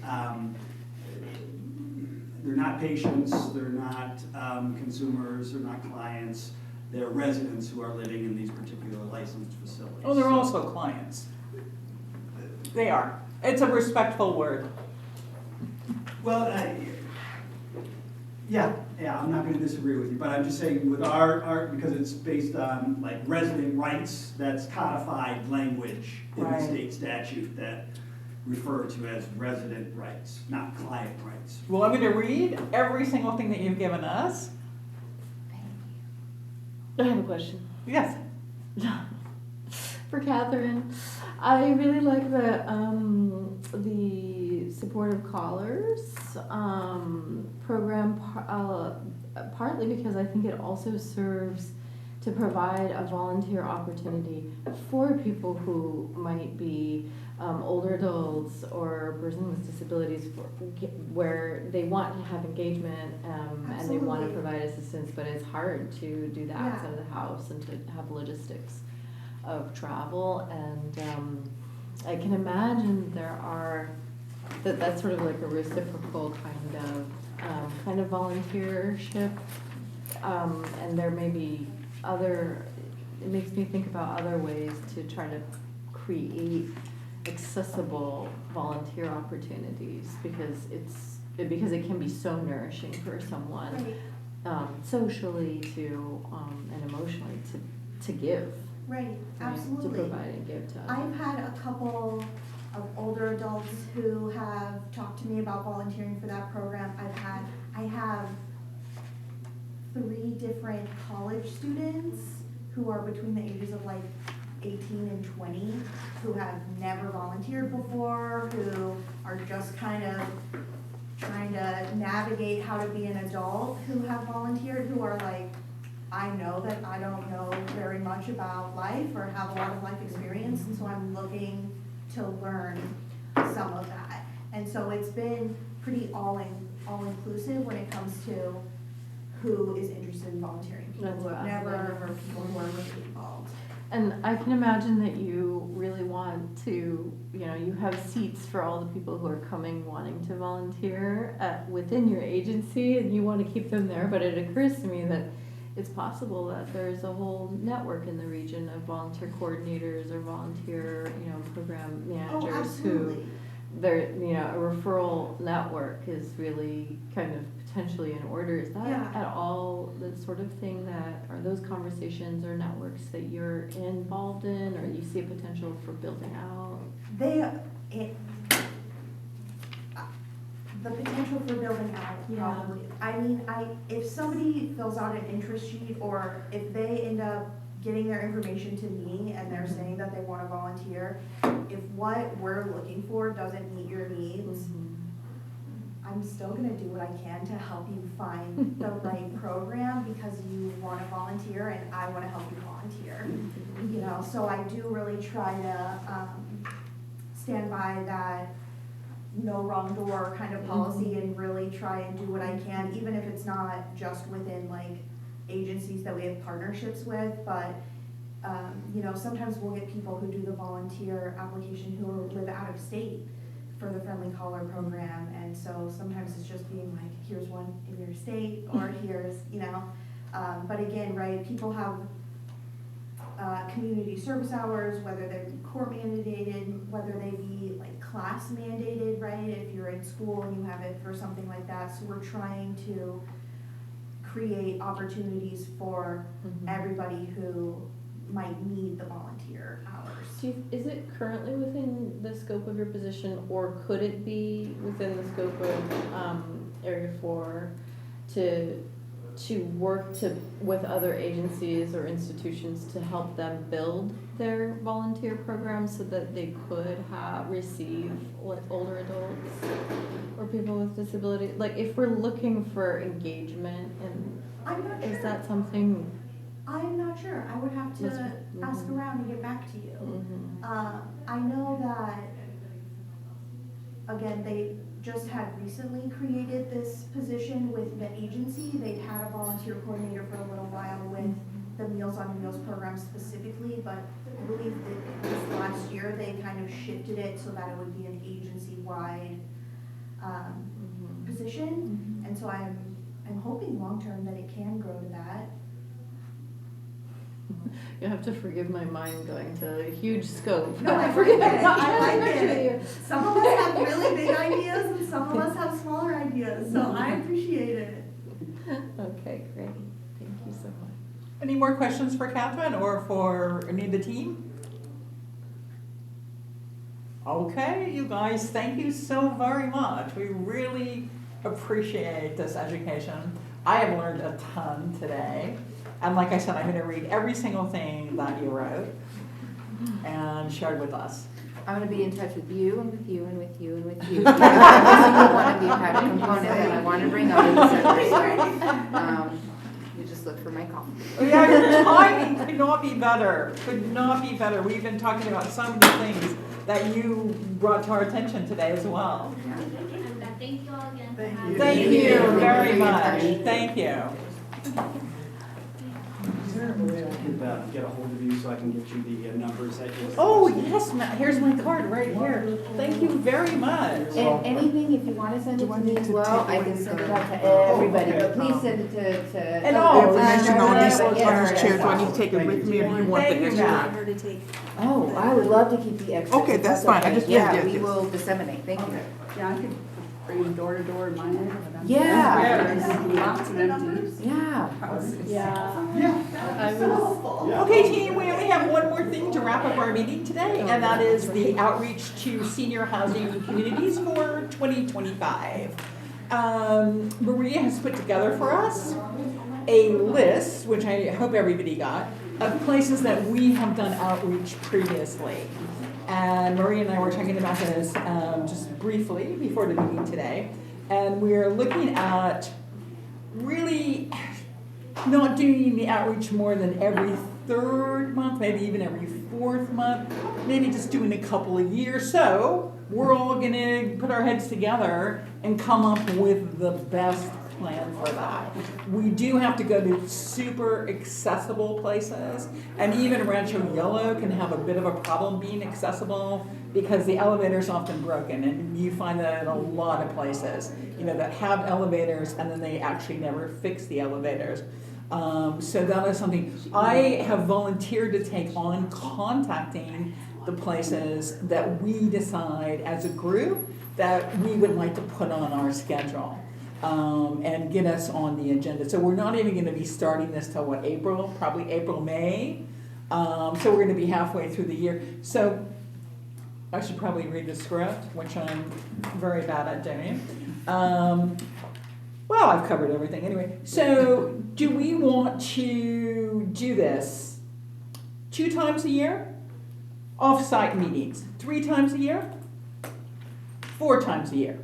they're not patients, they're not consumers, they're not clients, they're residents who are living in these particular licensed facilities. Oh, they're So- also clients. They are. It's a respectful word. Well, yeah, I'm not gonna disagree with you, but I'm just saying with our, because it's based on like resident rights, that's codified language in the Right. state statute that refer to as resident rights, not client rights. Well, I'm gonna read every single thing that you've given us. I have a question. Yes. For Catherine, I really like the supportive callers program, partly because I think it also serves to provide a volunteer opportunity for people who might be older adults or a person with disabilities where they want to have engagement and they want to Absolutely. provide assistance, but it's hard to do that outside of the house and to have logistics of travel. And I can imagine there are, that's sort of like a reciprocal kind of volunteership. And there may be it makes me think about other ways to try to create accessible volunteer opportunities because it can be so nourishing for someone Right, socially and emotionally to give. right, right, absolutely. To provide and give to others. I've had a couple of older adults who have talked to me about volunteering for that program. I have 3 different college students who are between the ages of like 18 and 20, who have never volunteered before, who are just kind of trying to navigate how to be an adult, who have volunteered, who are like, I know that I don't know very much about life or have a lot of life experience, and so I'm looking to learn some of that. And so it's been pretty all-inclusive when it comes to who is interested in volunteering. People That's who have awesome. never, or people who are really involved. And I can imagine that you really want to, you have seats for all the people who are coming wanting to volunteer within your agency, and you want to keep them there, but it occurs to me that it's possible that there's a whole network in the region of volunteer coordinators or volunteer, program Oh, managers who absolutely. they're, a referral network is really kind of potentially in order. Is that Yeah. at all the sort of thing are those conversations or networks that you're involved in or you see a potential for building out? The potential for building out, Yeah. probably. I mean, if somebody fills out an interest sheet, or if they end up getting their information to me and they're saying that they want to volunteer, if what we're looking for doesn't meet your needs, I'm still gonna do what I can to help you find the right program, because you want to volunteer and I want to help you volunteer. So I do really try to stand by that no wrong door kind of policy and really try and do what I can, even if it's not just within like agencies that we have partnerships with, but sometimes we'll get people who do the volunteer application who live out of state for the Friendly Caller program, and so sometimes it's just being like, here's one in your state, or here's, but again, right, people have community service hours, whether they're court mandated, whether they be like class mandated, right, if you're in school and you have it for something like that, so we're trying to create opportunities for everybody who might need the volunteer hours. Is it currently within the scope of your position, or could it be within the scope of Area 4 to work with other agencies or institutions to help them build their volunteer programs so that they could receive older adults or people with disability? Like, if we're looking for engagement, and I'm not is sure. that something? I'm not sure. I would have to ask around and get back to you. I know that, again, they just had recently created this position with the agency. They'd had a volunteer coordinator for a little while with the Meals on Wheels program specifically, but I believe that this last year they kind of shifted it so that it would be an agency-wide position. And so I'm hoping long-term that it can grow to that. You have to forgive my mind going to a huge scope. No, I forget it. I like it. Some of us have really big ideas and some of us have smaller ideas, so I appreciate it. Okay, great. Thank you so much. Any more questions for Catherine or for any of the team? Okay, you guys, thank you so very much. We really appreciate this education. I have learned a ton today. And like I said, I'm going to read every single thing that you wrote and shared with us. I'm gonna be in touch with you and with you and with you and with you. Every single one of you had a component that I want to bring up in December. You just look for my call. Yeah, your timing could not be better. Could not be better. We've been talking about so many things that you brought to our attention today as well. Thank you all again. Thank you very much. Thank you. Is there a way I could get a hold of you so I can get you the numbers that you? Oh, yes, Matt, here's my card right here. Thank you very much. And anything, if you want to send it to me as well, I can send it out to everybody, but please send it to. And all. Information on these, on Yes. these chairs, do I need to take it with me or do you want the Thank you, extra? Matt. Oh, I would love to keep the extra. Okay, if that's fine. I okay. just- yes, Yeah, yes, we yes. will disseminate, thank you. Yeah, I could bring them door to door in my neighborhood. Yeah. Lots of empties. Yeah. Yeah. I was, Okay, team, we only have one more thing to wrap up our meeting today, and that is the outreach to senior housing communities for 2025. Maria has put together for us a list, which I hope everybody got, of places that we have done outreach previously. And Maria and I were talking about this just briefly before the meeting today. And we're looking at really not doing the outreach more than every third month, maybe even every fourth month, maybe just doing a couple a year. So we're all gonna put our heads together and come up with the best plan for that. We do have to go to super accessible places, and even Rancho Yellow can have a bit of a problem being accessible because the elevator's often broken, and you find that in a lot of places, you know, that have elevators and then they actually never fix the elevators. So that is something I have volunteered to take on, contacting the places that we decide as a group that we would like to put on our schedule. And get us on the agenda. So we're not even going to be starting this till what, April? Probably April, May. So we're going to be halfway through the year. So I should probably read the script, which I'm very bad at doing. Well, I've covered everything anyway. So do we want to do this 2 times a year? Off-site meetings 3 times a year? 4 times a year?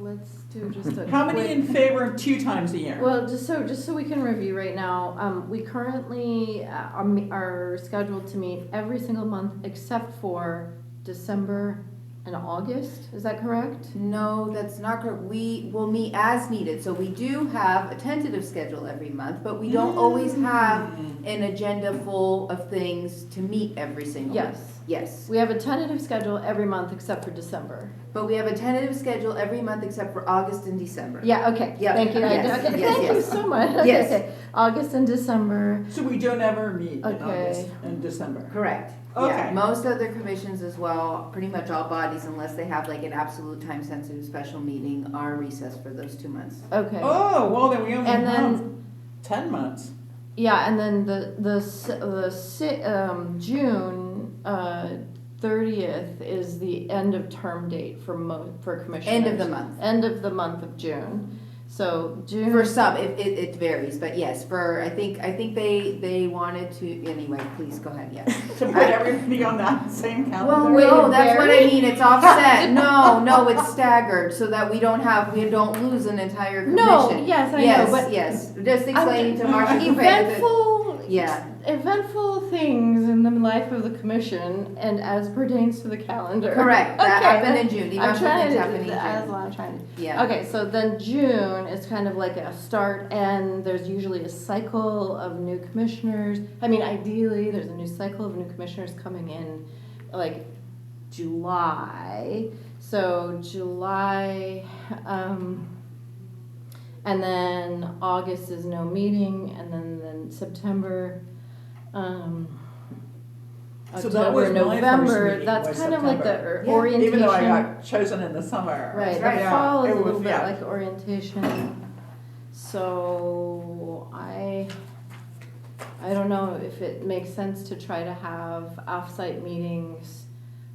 let's do just a How many quick- in favor of 2 times a year? Well, just so we can review right now, we currently are scheduled to meet every single month except for December and August. Is that correct? No, that's not correct. We will meet as needed. So we do have a tentative schedule every month, but we don't always have an agenda full of things to meet every single month. Yes. Yes. We have a tentative schedule every month except for December. But we have a tentative schedule every month except for August and December. Yeah, okay. Yeah, Thank you. yes, Okay, yes, thank you yes. so much. Okay, Yes. okay. August and December. So we don't ever meet in Okay. August and December? Correct. Okay. Yeah, most other commissions as well, pretty much all bodies, unless they have like an absolute time-sensitive special meeting, are recessed for those 2 months. Okay. Oh, well, then we only And have then 10 months. yeah, and then June 30th is the end of term date for commissioners. End of the month. End of the month of June. So June. For some, it varies, but yes, for, I think they wanted to, anyway, please go ahead, yes. To put everybody on that same calendar? Well, Wait, no, that's what I very? mean, it's offset, no, it's staggered, so that we don't lose an entire commission. No, yes, I know, but Yes, just explaining to Marcia. eventful, Yeah, eventful things in the life of the commission and as pertains to the calendar. correct, that Okay, happened then in June, I'm eventful trying things to, happening in that's June. what I'm trying to. Yeah, Okay, so then June is kind of like a start, and there's usually a cycle of new commissioners. I mean, ideally, there's a new cycle of new commissioners coming in, like July. So July, and then August is no meeting, and then September, So that was October, my first November. meeting, That's was kind of like the September. Yeah, orientation. Even though I got chosen in the summer. Right, the right. fall is Yeah, a it little was- bit yeah. like orientation. So I don't know if it makes sense to try to have off-site meetings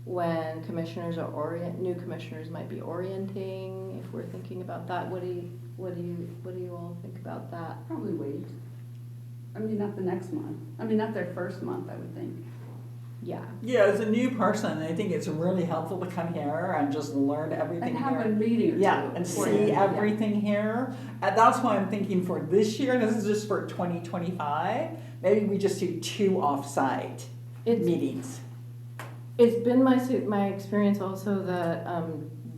when commissioners are new commissioners might be orienting, if we're thinking about that. What do you all think about that? Probably wait. I mean, not the next month. I mean, not their first month, I would think. Yeah. Yeah, as a new person, I think it's really helpful to come here and just learn everything And have a here. meeting or two. Yeah, and see everything here. And that's why I'm thinking for this year, this is just for 2025, maybe we just do 2 off-site It's meetings. It's been my experience also that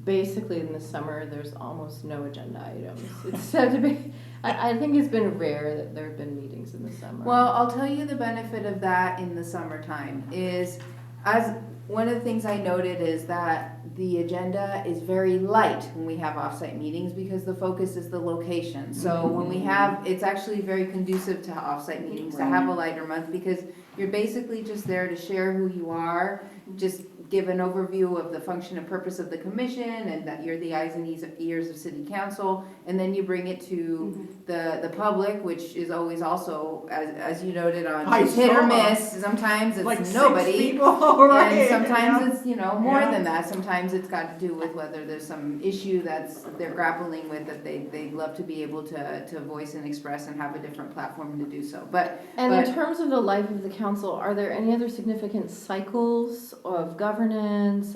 basically in the summer there's almost no agenda items. It's had to be. I think it's been rare that there have been meetings in the summer. well, I'll tell you the benefit of that in the summertime is, as one of the things I noted is that the agenda is very light when we have off-site meetings because the focus is the location. So when we have, it's actually very conducive to off-site meetings to have a lighter month because you're basically just there to share who you are, just give an overview of the function and purpose of the commission and that you're the eyes and ears of city council, and then you bring it to the public, which is always also, as you noted on, I it's hit or saw. miss. Sometimes it's Like 6 nobody. people, right? And sometimes yeah. it's, more Yeah. than that. Sometimes it's got to do with whether there's some issue they're grappling with that they'd love to be able to voice and express and have a different platform to do so. But in terms of the life of the council, are there any other significant cycles of governance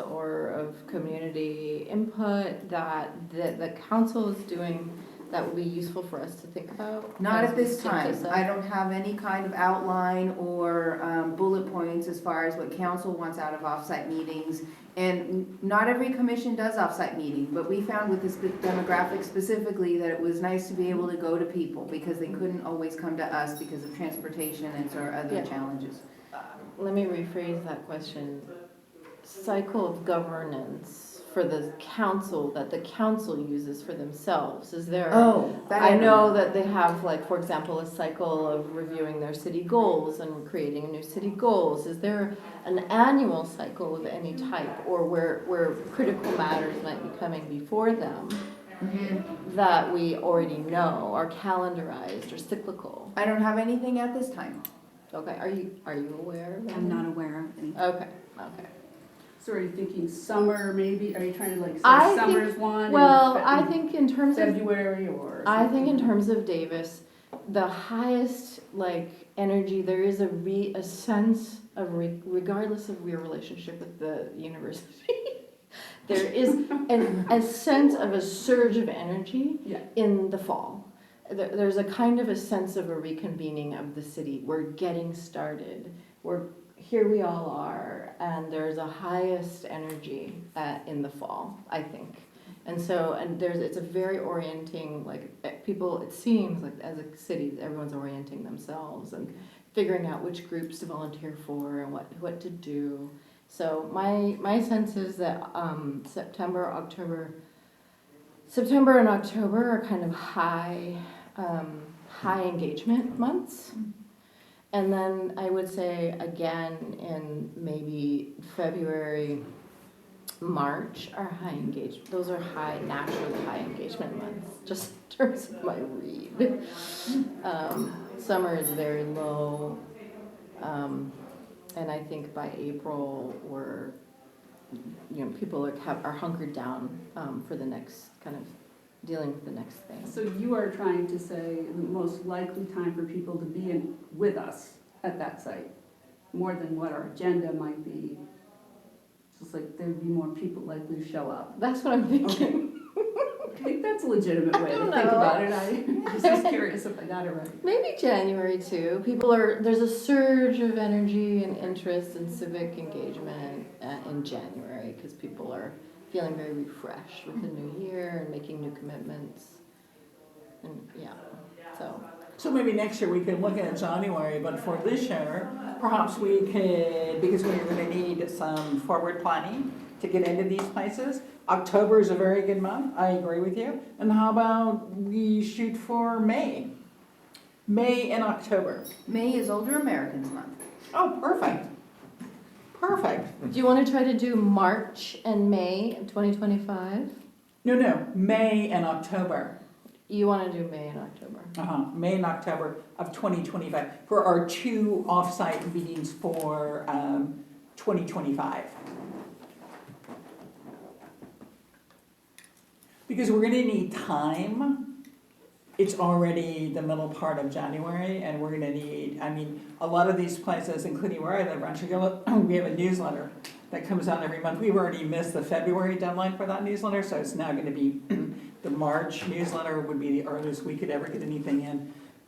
or of community input that the council is doing that would be useful for us to think about? not as at we this take time. this up? I don't have any kind of outline or bullet points as far as what council wants out of offsite meetings. And not every commission does offsite meeting, but we found with this demographic specifically that it was nice to be able to go to people because they couldn't always come to us because of transportation and sort of other Yeah. challenges. Let me rephrase that question. Cycle of governance for the council that the council uses for themselves. Is there? Oh, that I know that they have, like, for example, a cycle of reviewing their city goals and creating new city goals. Is there an annual cycle of any type, or where critical matters might be coming before them that we already know are calendarized or cyclical? I don't have anything at this time. Okay, are you aware of I'm any? not aware of any. Okay. So are you thinking summer maybe? Are you trying to like say I think- summer's one? Well, and I think in terms of February or? I think in something? terms of Davis, the highest energy there is a sense of regardless of your relationship with the university, there is a sense of a surge of energy Yeah. in the fall. There's a kind of a sense of a reconvening of the city. We're getting started. Here we all are, and there's a highest energy in the fall, I think. And it's a very orienting, people, it seems like as a city, everyone's orienting themselves and figuring out which groups to volunteer for and what to do. So my sense is that September and October are kind of high engagement months. And then I would say again in maybe February, March are high engagement. Those are naturally high engagement months, just in terms of my read. Summer is very low. And I think by April people are hunkered down for the next kind of dealing with the next thing. So you are trying to say the most likely time for people to be with us at that site, more than what our agenda might be. It's just like there'd be more people likely to show up. That's what I'm thinking. think that's a legitimate way I to don't think know. about it. I was just curious if I got it right. Maybe January too. There's a surge of energy and interest in civic engagement in January because people are feeling very refreshed with the new year and making new commitments. And yeah, so. So maybe next year we could look at January, but for this year, perhaps we could, because we're gonna need some forward planning to get into these places. October is a very good month, I agree with you. And how about we shoot for May? May and October. May is Older Americans Month. Oh, perfect. Perfect. Do you want to try to do March and May of 2025? No, May and October. You want to do May and October. May and October of 2025 for our 2 off-site meetings for 2025. Because we're gonna need time. It's already the middle part of January and we're gonna need, a lot of these places, including where I live, Rancho Gila, we have a newsletter that comes out every month. We've already missed the February deadline for that newsletter, so it's now gonna be the March newsletter would be the earliest we could ever get anything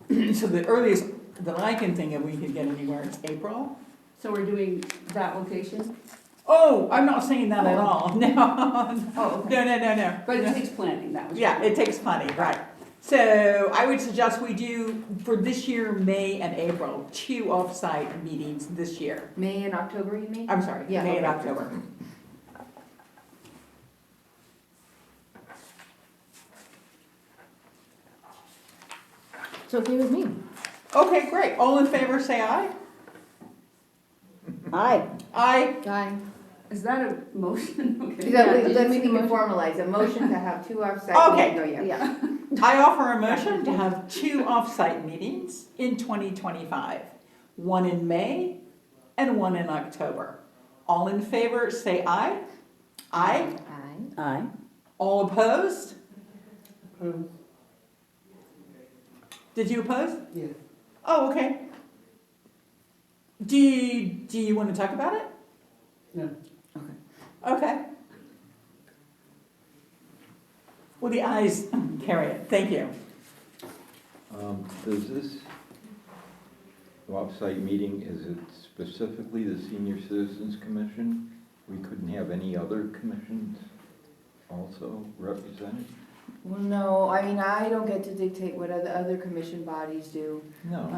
in. So the earliest that I can think of we could get anywhere is April. So we're doing that location? Oh, I'm not saying that at all, no. Oh, okay. No. But it takes planning, that was. Yeah, it takes planning, right. So I would suggest we do, for this year, May and April, 2 off-site meetings this year. May and October, you mean? I'm sorry, Yeah, May and okay. October. It's okay with me. Okay, great. All in favor, say aye. Aye. Aye. Guy. Is that a motion? Okay. That did we you let's make we a can motion? formalize a motion to have 2 off-site Okay. meetings. Oh, yeah. Yeah. I offer a motion to have 2 off-site meetings in 2025. 1 in May and 1 in October. All in favor, say aye. Aye. Aye. Aye. All opposed? Um, Did you oppose? Yeah. Oh, okay. Do you want to talk about it? No. Okay. Well, the ayes carry it. Thank you. Does this off-site meeting, is it specifically the Senior Citizens Commission? We couldn't have any other commissions also represented? Well, no, I don't get to dictate what other commission bodies do. No,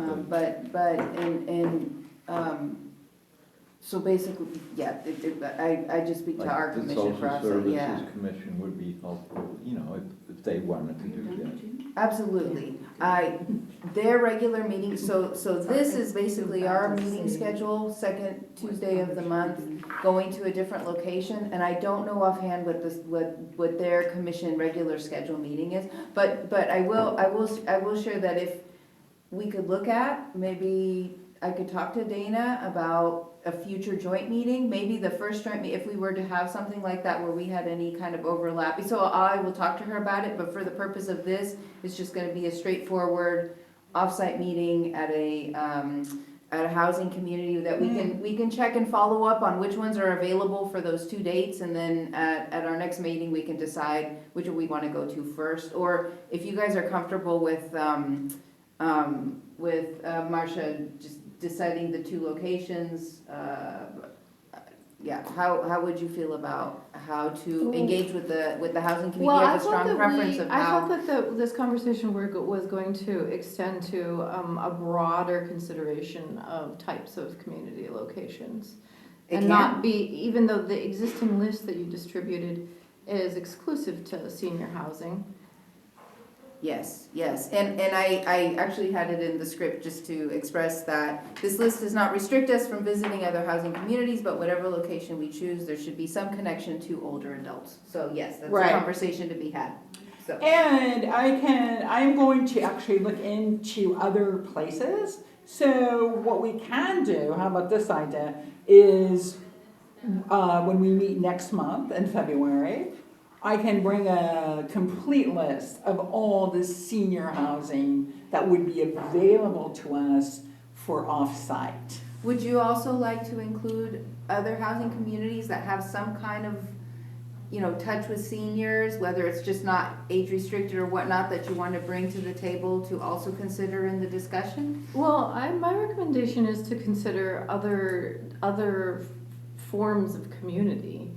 So basically, yeah, I just speak to our commission for The us, Social yeah. Services Commission would be helpful, if they wanted to do that. Absolutely. Their regular meetings, so this is basically our meeting schedule, second Tuesday of the month, going to a different location, and I don't know offhand what their commission regular schedule meeting is, but I will share that if we could look at, maybe I could talk to Dana about a future joint meeting, maybe the first joint meeting, if we were to have something like that where we had any kind of overlap. So I will talk to her about it, but for the purpose of this, it's just gonna be a straightforward off-site meeting at a housing community that we can check and follow up on which ones are available for those 2 dates, and then at our next meeting, we can decide which one we wanna go to first. Or if you guys are comfortable with Marcia just deciding the 2 locations, how would you feel about how to engage with the housing community? Well, You I have a thought strong that preference of I how. thought that this conversation was going to extend to a broader consideration of types of community locations. It And can. not be, even though the existing list that you distributed is exclusive to senior housing. Yes, and I actually had it in the script just to express that this list does not restrict us from visiting other housing communities, but whatever location we choose, there should be some connection to older adults. So yes, that's a Right. conversation to be had, so. And I'm going to actually look into other places. So what we can do, how about this idea, is when we meet next month in February, I can bring a complete list of all the senior housing that would be available to us for off-site. Would you also like to include other housing communities that have some kind of, you know, touch with seniors, whether it's just not age restricted or whatnot, that you want to bring to the table to also consider in the discussion? Well, my recommendation is to consider other forms of community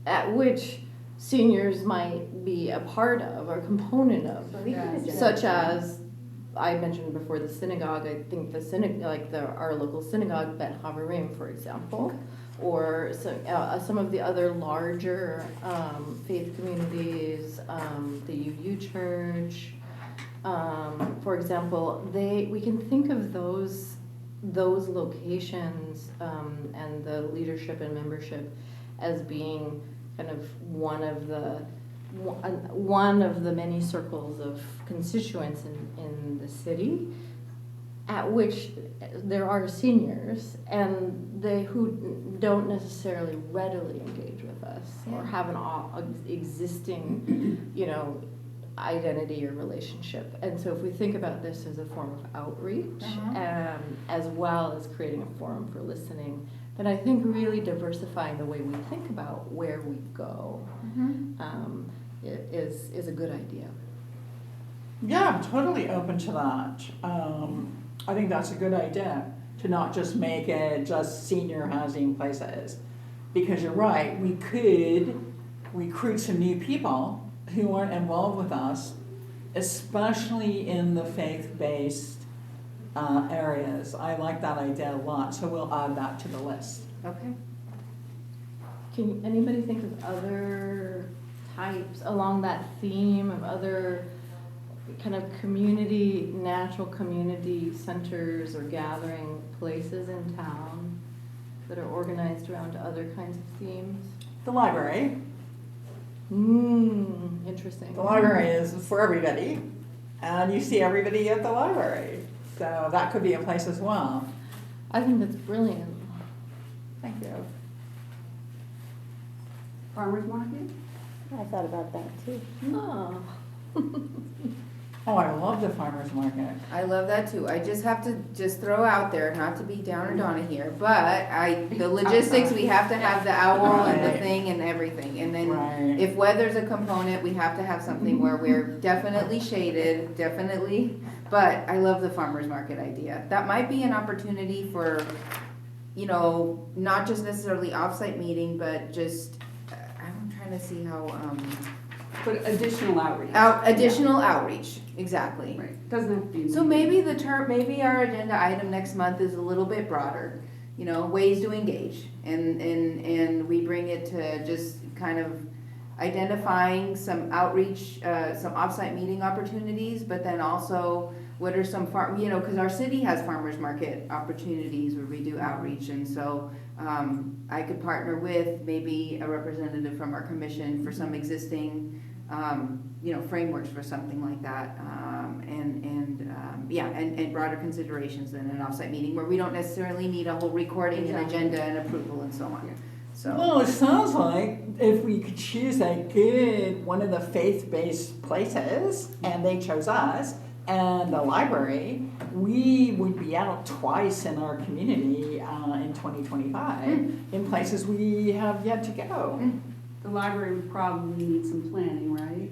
at which seniors might be a part of or component of, such as I mentioned before the synagogue. I think the synagogue, our local synagogue, Bet Havarim, for example, or some of the other larger faith communities, the UU Church, for example. We can think of those locations and the leadership and membership as being kind of one of the many circles of constituents in the city, at which there are seniors and who don't necessarily readily engage with us or have an existing, you know, identity or relationship. And so if we think about this as a form of outreach, as well as creating a forum for listening, then I think really diversifying the way we think about where we go is a good idea. Yeah, I'm totally open to that. I think that's a good idea, to not just make it just senior housing places. Because you're right, we could recruit some new people who aren't involved with us, especially in the faith-based areas. I like that idea a lot, so we'll add that to the list. Okay. Can anybody think of other types along that theme of other kind of natural community centers or gathering places in town that are organized around other kinds of themes? The library. Interesting. The library is for everybody, and you see everybody at the library. So that could be a place as well. I think that's brilliant. Thank you. Farmers market? I thought about that too. Oh. Oh, I love the farmer's market. I love that too. I just have to just throw out there, not to be Downer Donna here, but the logistics, we have to have the owl and the Right. thing and everything. And then Right. if weather's a component, we have to have something where we're definitely shaded, definitely. But I love the farmer's market idea. That might be an opportunity for, you know, not just necessarily offsite meeting, but just, I'm trying to see how, But additional outreach. additional outreach, exactly. Right, doesn't have to be. So maybe maybe our agenda item next month is a little bit broader, you know, ways to engage. And we bring it to just kind of identifying some outreach, some offsite meeting opportunities, but then also what are some because our city has farmers market opportunities where we do outreach. And so I could partner with maybe a representative from our commission for some existing frameworks for something like that, and broader considerations than an offsite meeting where we don't necessarily need a whole recording and agenda and approval and so on. So Well, it sounds like if we could choose one of the faith-based places, and they chose us, and the library, we would be out twice in our community in 2025 in places we have yet to go. The library would probably need some planning, right?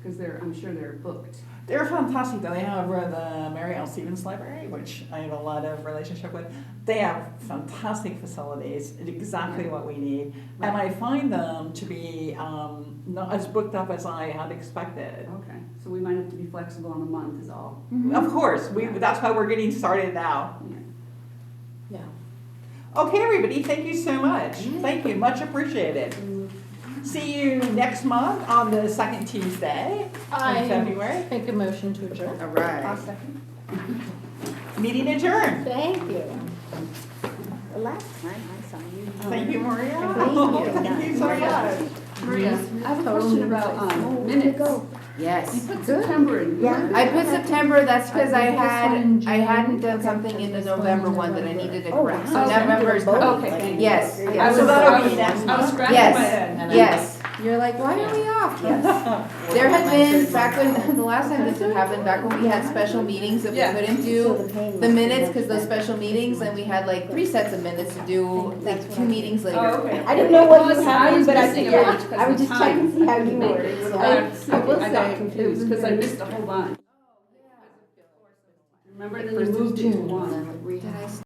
Because I'm sure they're booked. They're fantastic though. They have the Mary L. Stevens Library, which I have a lot of relationship with. They have fantastic facilities, exactly what we need. Right. And I find them to be not as booked up as I had expected. Okay, so we might have to be flexible on the month is all. Of course, that's why we're getting started now. Yeah. Yeah. Okay, everybody, thank you so much. Thank you, much appreciated. See you next month on the second Tuesday in February. Make a motion to adjourn. all right. Meeting adjourned. Thank you. The last time I saw you. Thank you, Maria. Thank you. Thank you so much. Maria, I have a question about minutes. Yes. You put September in. Yeah. I put September, that's because I in June. hadn't done something in the November one that I needed to Oh, correct. So wow. November is Both. coming. Okay, thank you. Yes, I yes. So that'll be next I was month. scratching my Yes, head. yes. You're like, why are we off? Yes. There had been, back when, the last time this had happened, back when we had special meetings that we Yeah. couldn't So do the pain the must be minutes, much cause those better. special meetings, and we had like 3 sets of minutes to do, That's like what 2 I meetings later. Oh, okay. I didn't know what you I had, was but I missing a figured, bunch 'cause I would of just check time. and see how you were. So I got confused, because I missed a whole bunch. Remember, then you moved it to one. Did I